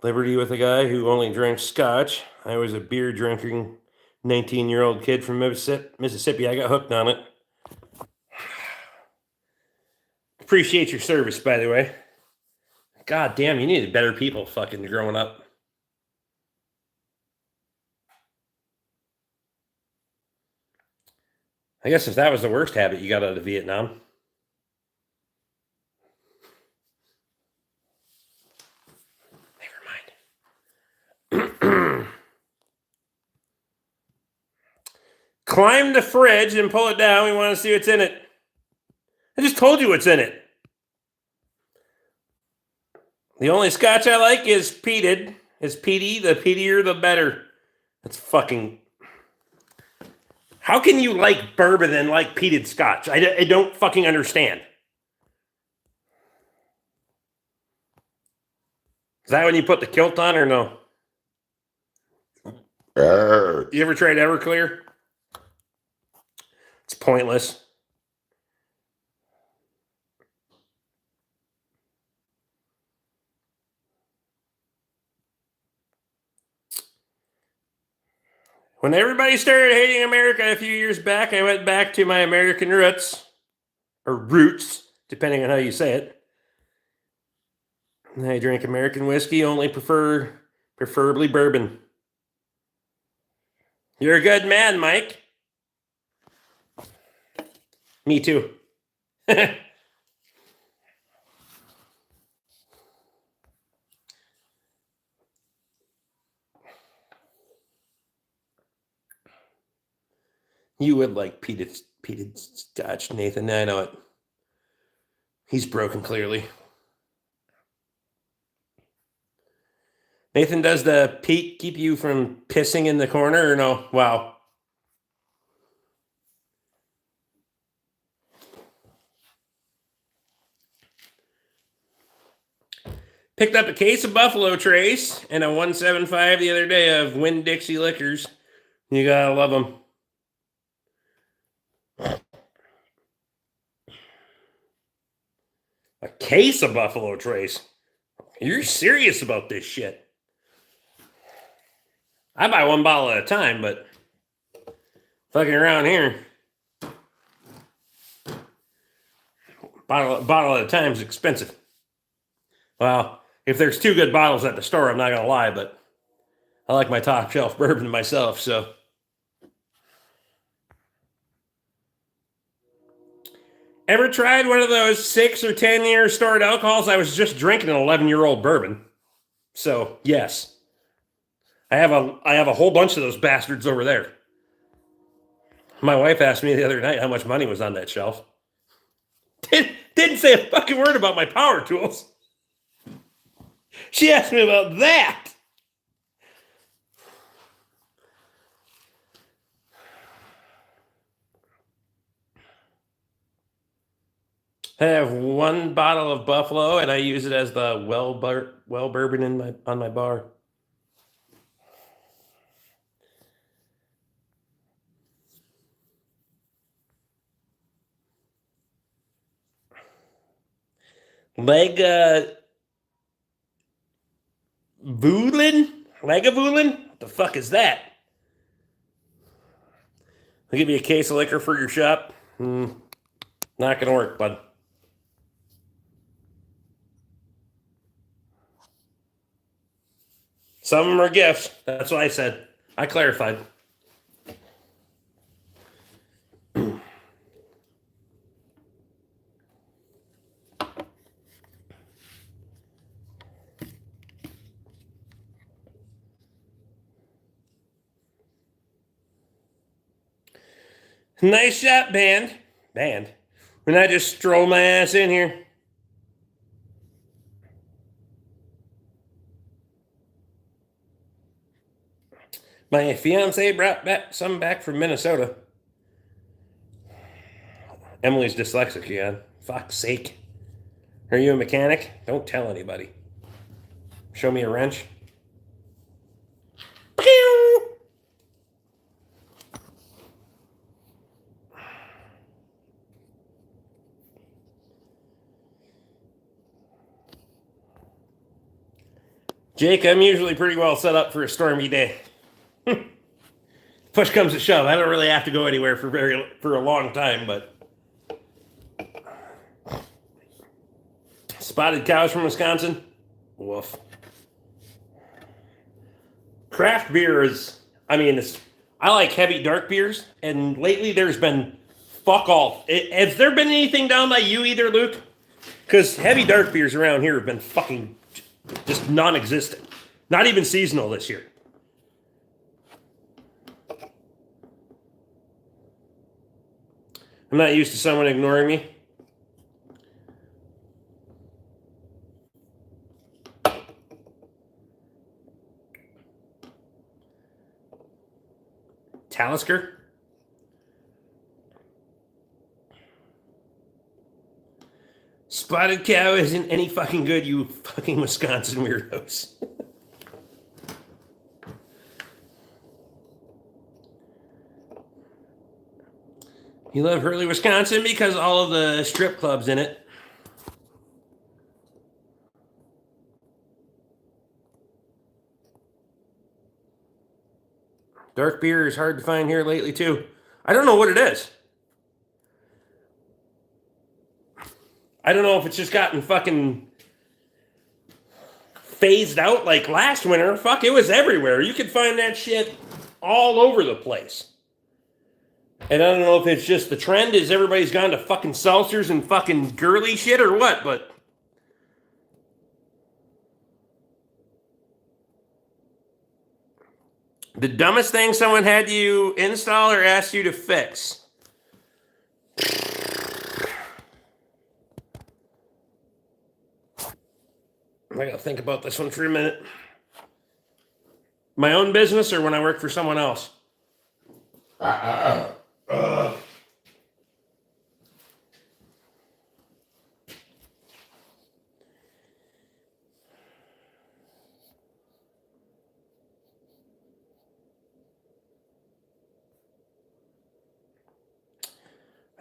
Liberty with a guy who only drank Scotch. I was a beer drinking 19-year-old kid from Mississippi. I got hooked on it. Appreciate your service, by the way. God damn, you needed better people fucking growing up. I guess if that was the worst habit you got out of Vietnam. Climb the fridge and pull it down. We want to see what's in it. I just told you what's in it. The only Scotch I like is peated. Is peaty. The peatier, the better. That's fucking... How can you like bourbon and like peated Scotch? I don't fucking understand. Is that when you put the kilt on or no? You ever tried Everclear? It's pointless. When everybody started hating America a few years back, I went back to my American roots, or roots, depending on how you say it. I drink American whiskey, only preferably bourbon. You're a good man, Mike. Me too. You would like peated Scotch, Nathan. I know it. He's broken, clearly. Nathan, does the peat keep you from pissing in the corner or no? Wow. Picked up a case of Buffalo Trace and a 175 the other day of Winn-Dixie liquors. You gotta love them. A case of Buffalo Trace? You're serious about this shit. I buy one bottle at a time, but fucking around here, bottle at a time is expensive. Well, if there's two good bottles at the store, I'm not going to lie, but I like my top shelf bourbon myself, so. Ever tried one of those 6 or 10 year stored alcohols? I was just drinking an 11-year-old bourbon. So, yes. I have a whole bunch of those bastards over there. My wife asked me the other night how much money was on that shelf. Didn't say a fucking word about my power tools. She asked me about that. I have one bottle of Buffalo, and I use it as the well bourbon on my bar. Lagavulin? What the fuck is that? I'll give you a case of liquor for your shop. Not gonna work, bud. Some of them are gifts. That's what I said. I clarified. Nice shot, band. Band. When I just stroll my ass in here. My fiance brought some back from Minnesota. Emily's dyslexic again. Fuck's sake. Are you a mechanic? Don't tell anybody. Show me a wrench. Pew! Jake, I'm usually pretty well set up for a stormy day. Push comes to shove. I don't really have to go anywhere for a long time, but spotted cows from Wisconsin. Woof. Craft beer is, I like heavy dark beers, and lately there's been fuck all. Has there been anything down by you either, Luke? Because heavy dark beers around here have been fucking just non-existent. Not even seasonal this year. I'm not used to someone ignoring me. Talisker? Spotted cow isn't any fucking good, you fucking Wisconsin weirdos. You love Hurley, Wisconsin because all of the strip clubs in it. Dark beer is hard to find here lately, too. I don't know what it is. I don't know if it's just gotten fucking phased out like last winter. Fuck, it was everywhere. You could find that shit all over the place. And I don't know if it's just the trend is everybody's gone to fucking seltzers and fucking girly shit or what, but the dumbest thing someone had you install or asked you to fix. I gotta think about this one for a minute. My own business or when I work for someone else?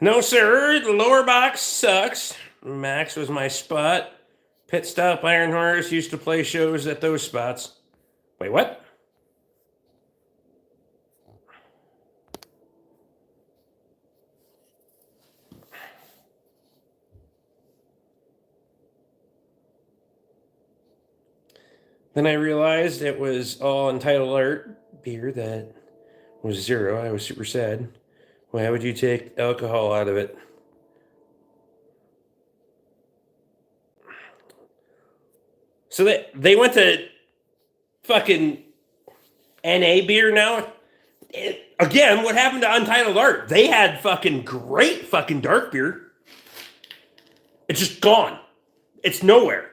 No, sir. The lower box sucks. Max was my spot. Pit Stop Iron Horse used to play shows at those spots. Wait, what? Then I realized it was all entitled art beer that was zero. I was super sad. Why would you take alcohol out of it? So they went to fucking NA beer now. Again, what happened to Untitled Art? They had fucking great fucking dark beer. It's just gone. It's nowhere.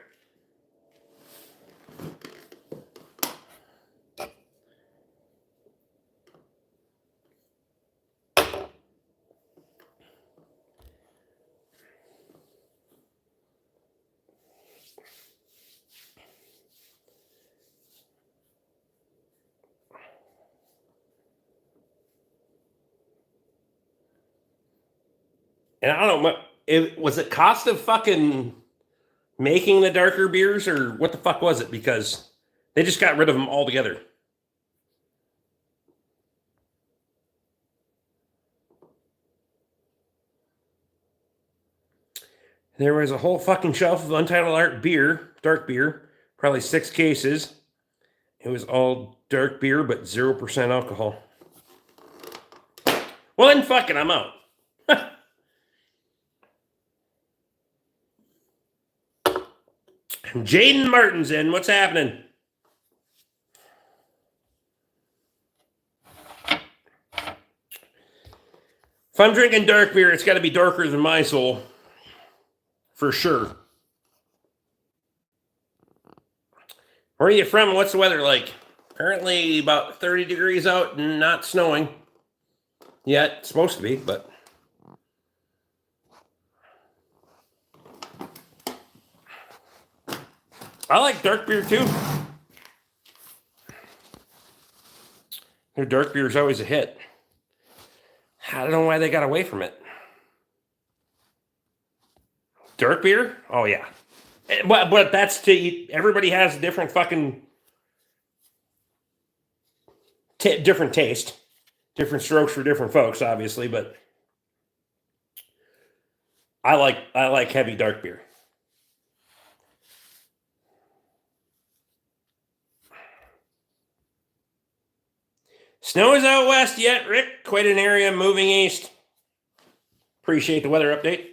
And I don't know, was it cost of fucking making the darker beers, or what the fuck was it? Because they just got rid of them altogether. There was a whole fucking shelf of Untitled Art beer, dark beer, probably 6 cases. It was all dark beer, but 0% alcohol. Well, then fuck it, I'm out. Jaden Martin's in. What's happening? If I'm drinking dark beer, it's got to be darker than my soul. For sure. Where are you from? What's the weather like? Currently about 30 degrees out and not snowing. Yet. It's supposed to be, but... I like dark beer too. Their dark beer is always a hit. I don't know why they got away from it. Dark beer? Oh, yeah. But that's everybody has a different fucking different taste. Different strokes for different folks, obviously, but I like heavy dark beer. Snow is out west yet, Rick. Quite an area moving east. Appreciate the weather update.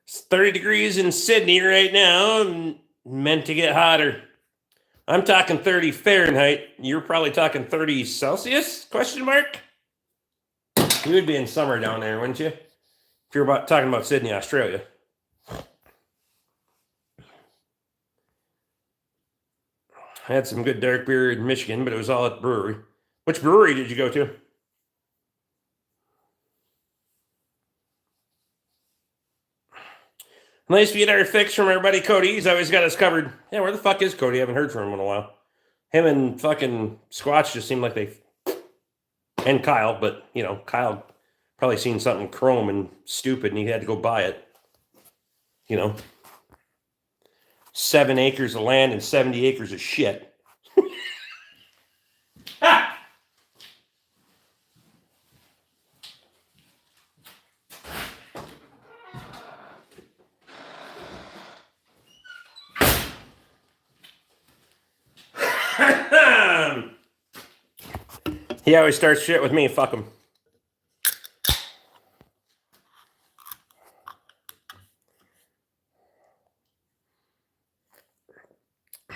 It's 30 degrees in Sydney right now. Meant to get hotter. I'm talking 30 Fahrenheit. You're probably talking 30 Celsius? Question mark? You would be in summer down there, wouldn't you? If you're talking about Sydney, Australia. I had some good dark beer in Michigan, but it was all at the brewery. Which brewery did you go to? Nice to get our fix from our buddy Cody. He's always got us covered. Yeah, where the fuck is Cody? I haven't heard from him in a while. Him and fucking Squatch just seem like they... And Kyle, but, you know, Kyle probably seen something chrome and stupid and he had to go buy it. You know? 7 acres of land and 70 acres of shit. He always starts shit with me. Fuck him.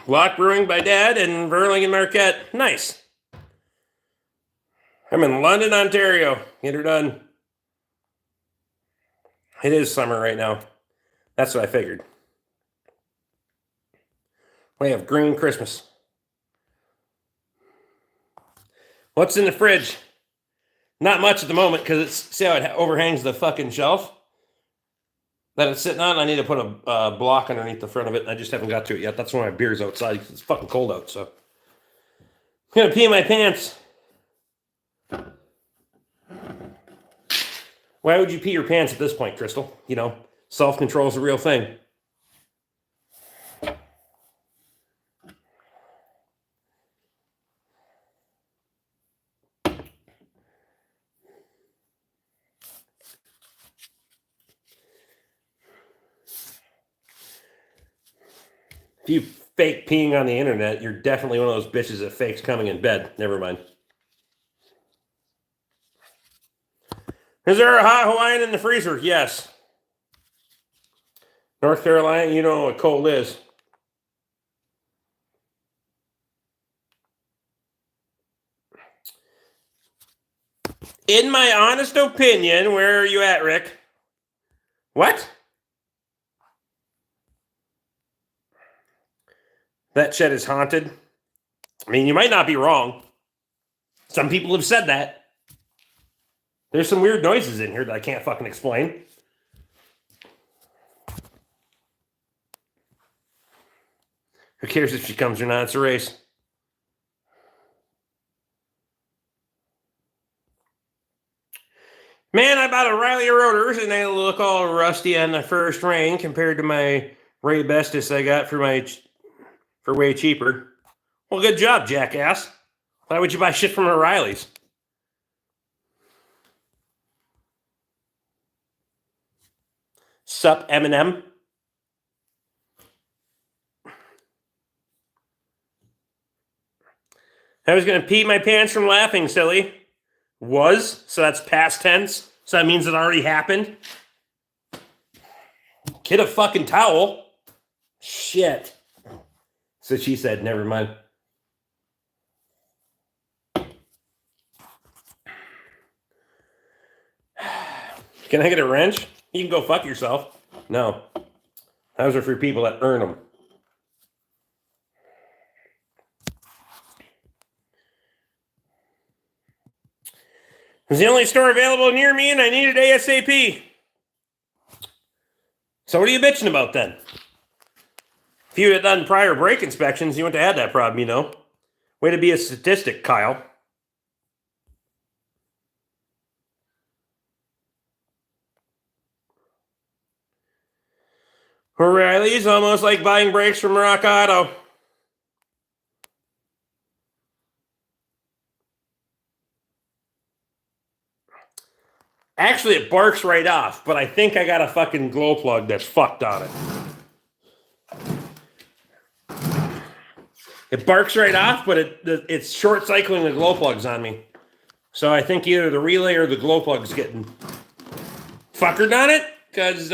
Lock Brewing by Dad and Verling and Marquette. Nice. I'm in London, Ontario. Get her done. It is summer right now. That's what I figured. We have green Christmas. What's in the fridge? Not much at the moment because it's, see how it overhangs the fucking shelf that it's sitting on? I need to put a block underneath the front of it. I just haven't got to it yet. That's why my beer's outside because it's fucking cold out. So I'm going to pee in my pants. Why would you pee your pants at this point, Crystal? You know, self-control is a real thing. If you fake peeing on the internet, you're definitely one of those bitches that fakes coming in bed. Never mind. Is there a hot Hawaiian in the freezer? Yes. North Carolina, you know what cold is. In my honest opinion, where are you at, Rick? What? That shed is haunted? I mean, you might not be wrong. Some people have said that. There's some weird noises in here that I can't fucking explain. Who cares if she comes or not? It's a race. Man, I bought a Riley rotors and they look all rusty on the first ring compared to my Ray Bestis I got for way cheaper. Well, good job, jackass. Why would you buy shit from O'Reilly's? Sup, Eminem? I was going to pee my pants from laughing, silly. Was, so that's past tense. So that means it already happened. Get a fucking towel. Shit. So she said, never mind. Can I get a wrench? You can go fuck yourself. No. Those are for people that earn them. It's the only store available near me and I need it ASAP. So what are you bitching about then? If you had done prior brake inspections, you wouldn't have had that problem, you know. Way to be a statistic, Kyle. O'Reilly's almost like buying brakes from Rock Auto. Actually, it barks right off, but I think I got a fucking glow plug that's fucked on it. It barks right off, but it's short cycling the glow plugs on me. So I think either the relay or the glow plug's getting fuckered on it, because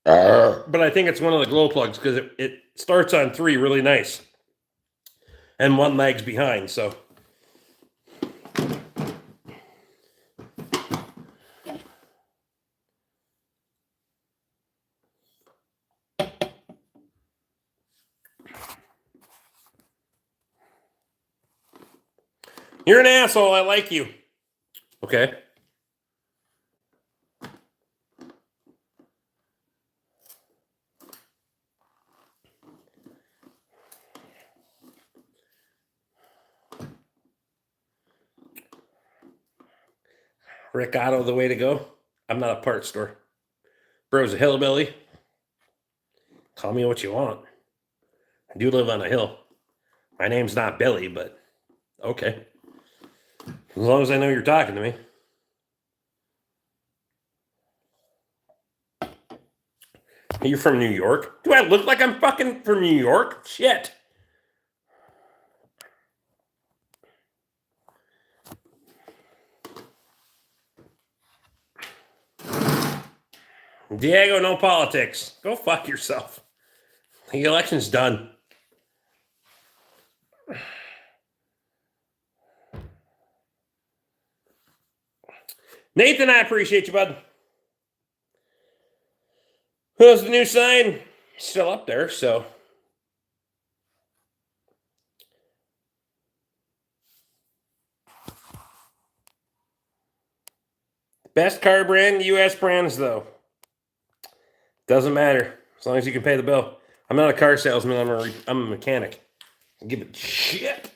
but I think it's one of the glow plugs because it starts on 3 really nice. And 1 lag's behind, so. You're an asshole. I like you. Okay. Rick Otto, the way to go. I'm not a parts store. Bro's a hillbilly. Call me what you want. I do live on a hill. My name's not Billy, but okay. As long as I know you're talking to me. You're from New York? Do I look like I'm fucking from New York? Shit. Diego, no politics. Go fuck yourself. The election's done. Nathan, I appreciate you, bud. Who's the new sign? Still up there, so. Best car brand, U.S. brands, though. Doesn't matter. As long as you can pay the bill. I'm not a car salesman. I'm a mechanic. I give it shit.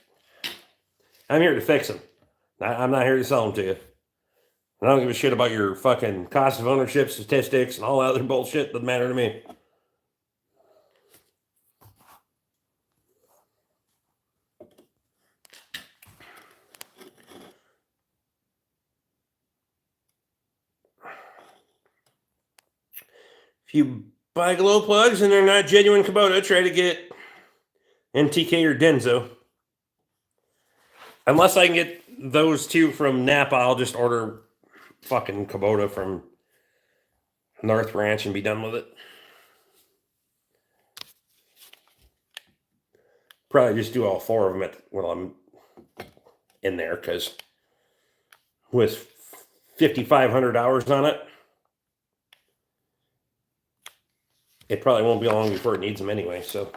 I'm here to fix them. I'm not here to sell them to you. I don't give a shit about your fucking cost of ownership statistics and all that other bullshit. Doesn't matter to me. If you buy glow plugs and they're not genuine Kubota, try to get MTK or Denso. Unless I can get those 2 from Napa, I'll just order fucking Kubota from North Ranch and be done with it. Probably just do all 4 of them while I'm in there, because with 5,500 hours on it, it probably won't be long before it needs them anyway. So,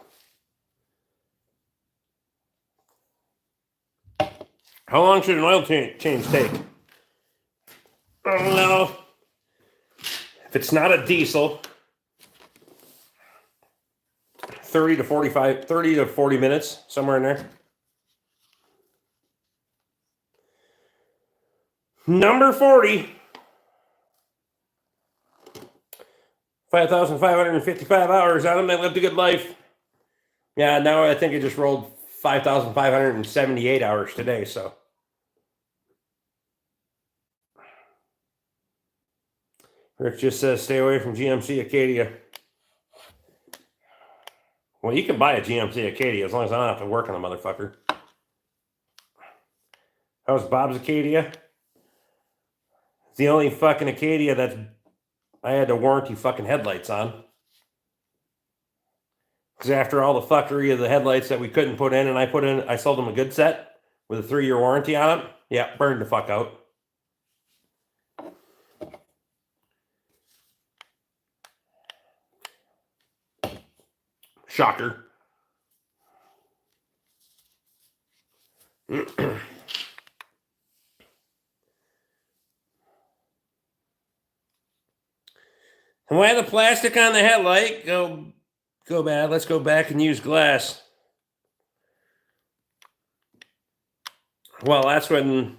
how long should an oil change take? I don't know. If it's not a diesel, 30 to 40 minutes, somewhere in there. Number 40. 5,555 hours on them. I lived a good life. Yeah, now I think I just rolled 5,578 hours today, so. Rick just says stay away from GMC Acadia. Well, you can buy a GMC Acadia as long as I don't have to work on a motherfucker. How's Bob's Acadia? It's the only fucking Acadia that's I had to warranty fucking headlights on. Because after all the fuckery of the headlights that we couldn't put in, and I sold them a good set with a 3-year warranty on it. Yeah, burned the fuck out. Shocker. And why the plastic on the headlight go bad? Let's go back and use glass. Well, that's when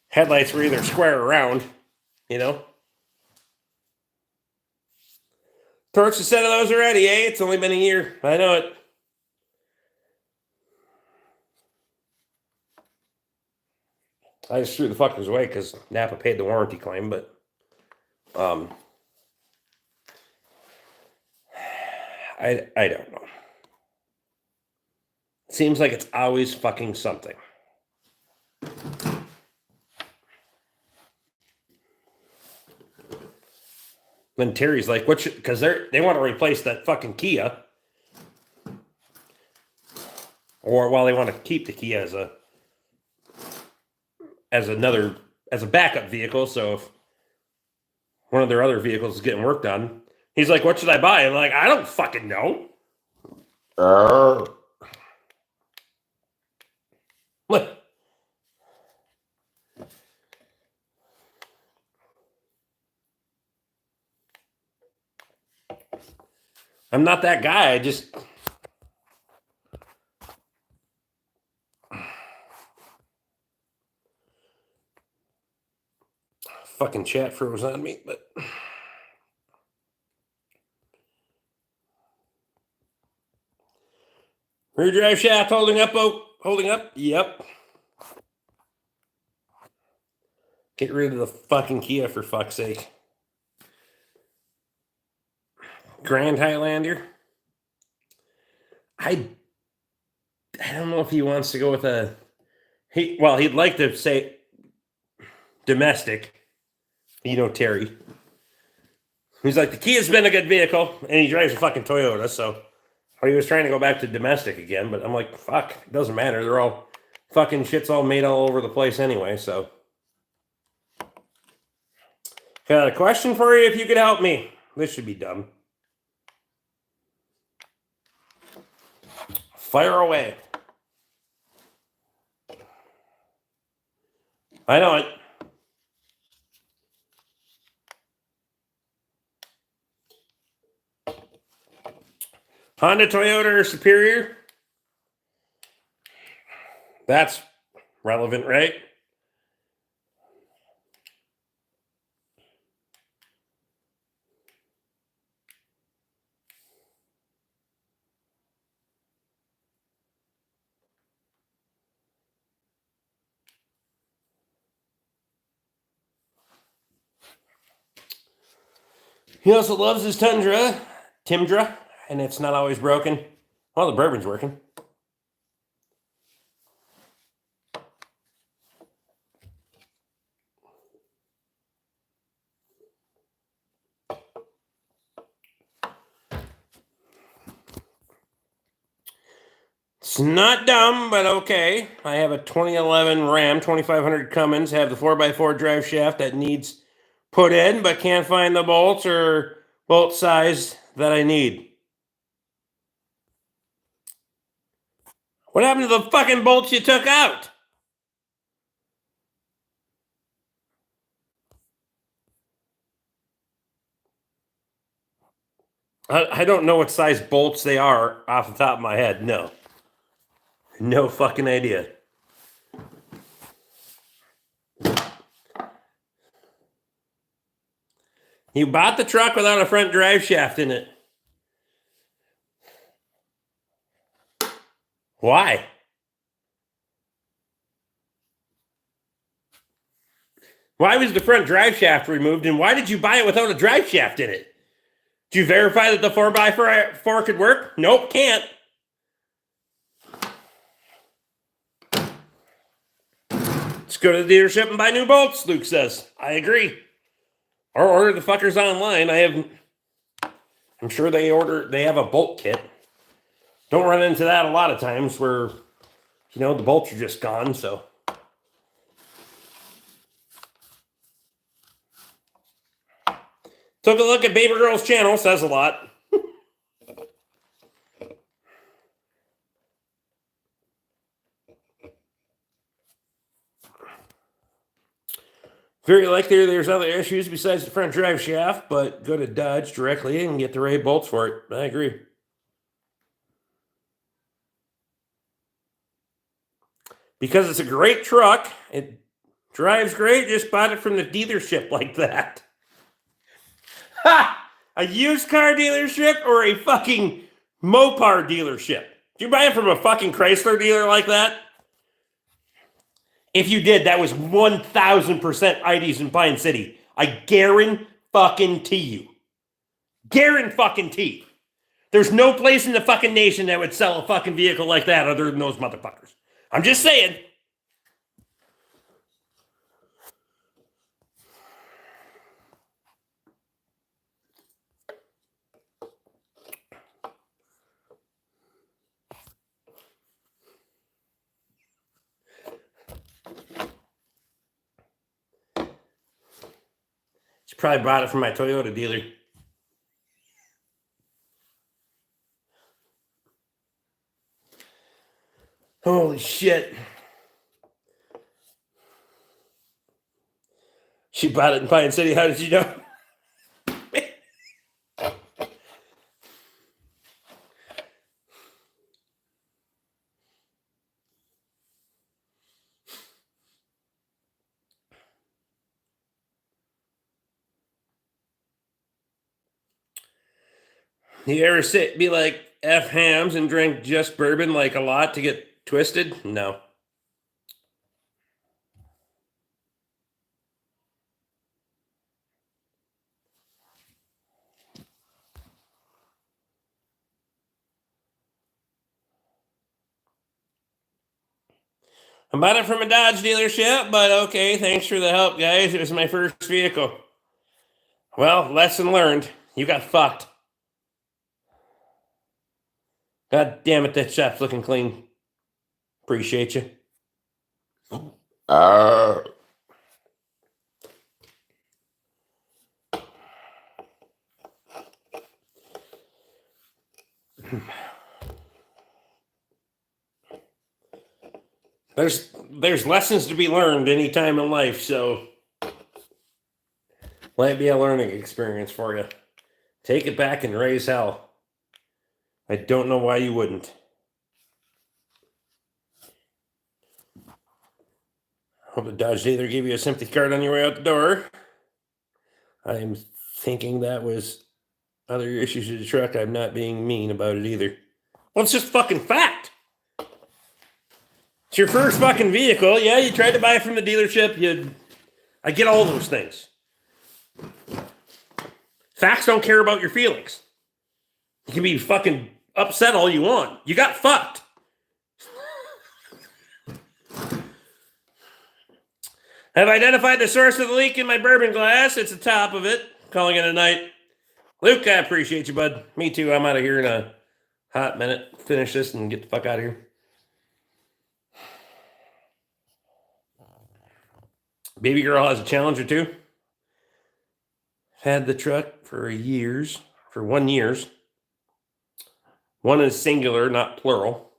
headlights were either square or round, you know? Torched a set of those already, eh? It's only been a year. I know it. I just threw the fuckers away because Napa paid the warranty claim, but I don't know. It seems like it's always fucking something. Then Terry's like, "What?" Because they want to replace that fucking Kia, or they want to keep the Kia as a backup vehicle. So if one of their other vehicles is getting worked on, he's like, "What should I buy?" I'm like, "I don't fucking know." What? I'm not that guy. I just fucking chat froze on me, but rear drive shaft holding up. Oh, holding up. Yep. Get rid of the fucking Kia for fuck's sake. Grand Highlander. I don't know if he wants to go with he'd like to say domestic. You know, Terry. He's like, the Kia's been a good vehicle, and he drives a fucking Toyota, so he was trying to go back to domestic again, but I'm like, fuck, it doesn't matter. They're all fucking shit's all made all over the place anyway, so. Got a question for you if you could help me. This should be dumb. Fire away. I know it. Honda, Toyota, or Superior? That's relevant, right? He also loves his Timdra, and it's not always broken. Well, the bourbon's working. It's not dumb, but okay. I have a 2011 Ram 2500 Cummins, have the 4x4 drive shaft that needs put in, but can't find the bolts or bolt size that I need. What happened to the fucking bolts you took out? I don't know what size bolts they are off the top of my head. No fucking idea. You bought the truck without a front drive shaft in it. Why? Why was the front drive shaft removed, and why did you buy it without a drive shaft in it? Did you verify that the 4x4 could work? Nope, can't. Let's go to the dealership and buy new bolts, Luke says. I agree. Or order the fuckers online. I'm sure they have a bolt kit. Don't run into that a lot of times where, the bolts are just gone, so. Took a look at Baby Girl's channel, says a lot. Very likely there's other issues besides the front drive shaft, but go to Dodge directly and get the right bolts for it. I agree. Because it's a great truck, it drives great, just bought it from the dealership like that. Ha! A used car dealership or a fucking Mopar dealership? Did you buy it from a fucking Chrysler dealer like that? If you did, that was 1,000% IDs in Pine City. I guarantee you. Guarantee. There's no place in the fucking nation that would sell a fucking vehicle like that other than those motherfuckers. I'm just saying. She probably bought it from my Toyota dealer. Holy shit. She bought it in Pine City. How did you know? You ever be like F hams and drink just bourbon like a lot to get twisted? No. I bought it from a Dodge dealership, but okay, thanks for the help, guys. It was my first vehicle. Well, lesson learned. You got fucked. God damn it, that shop's looking clean. Appreciate you. There's lessons to be learned any time in life, so let it be a learning experience for you. Take it back and raise hell. I don't know why you wouldn't. Hope the Dodge dealer gave you a sympathy card on your way out the door. I'm thinking that was other issues with the truck. I'm not being mean about it either. Well, it's just fucking fact. It's your first fucking vehicle. Yeah, you tried to buy it from the dealership. I get all those things. Facts don't care about your feelings. You can be fucking upset all you want. You got fucked. Have identified the source of the leak in my bourbon glass. It's the top of it. Calling it a night. Luke, I appreciate you, bud. Me too. I'm out of here in a hot minute. Finish this and get the fuck out of here. Baby girl has a Challenger too. Had the truck for 1 years. One is singular, not plural.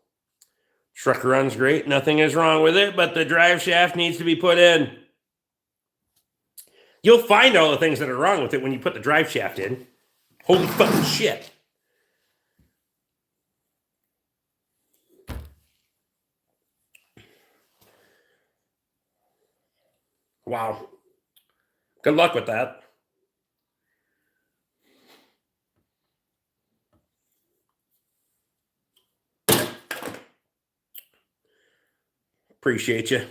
Truck runs great. Nothing is wrong with it, but the drive shaft needs to be put in. You'll find all the things that are wrong with it when you put the drive shaft in. Holy fucking shit. Wow. Good luck with that. Appreciate you.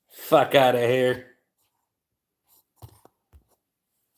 Fuck out of here.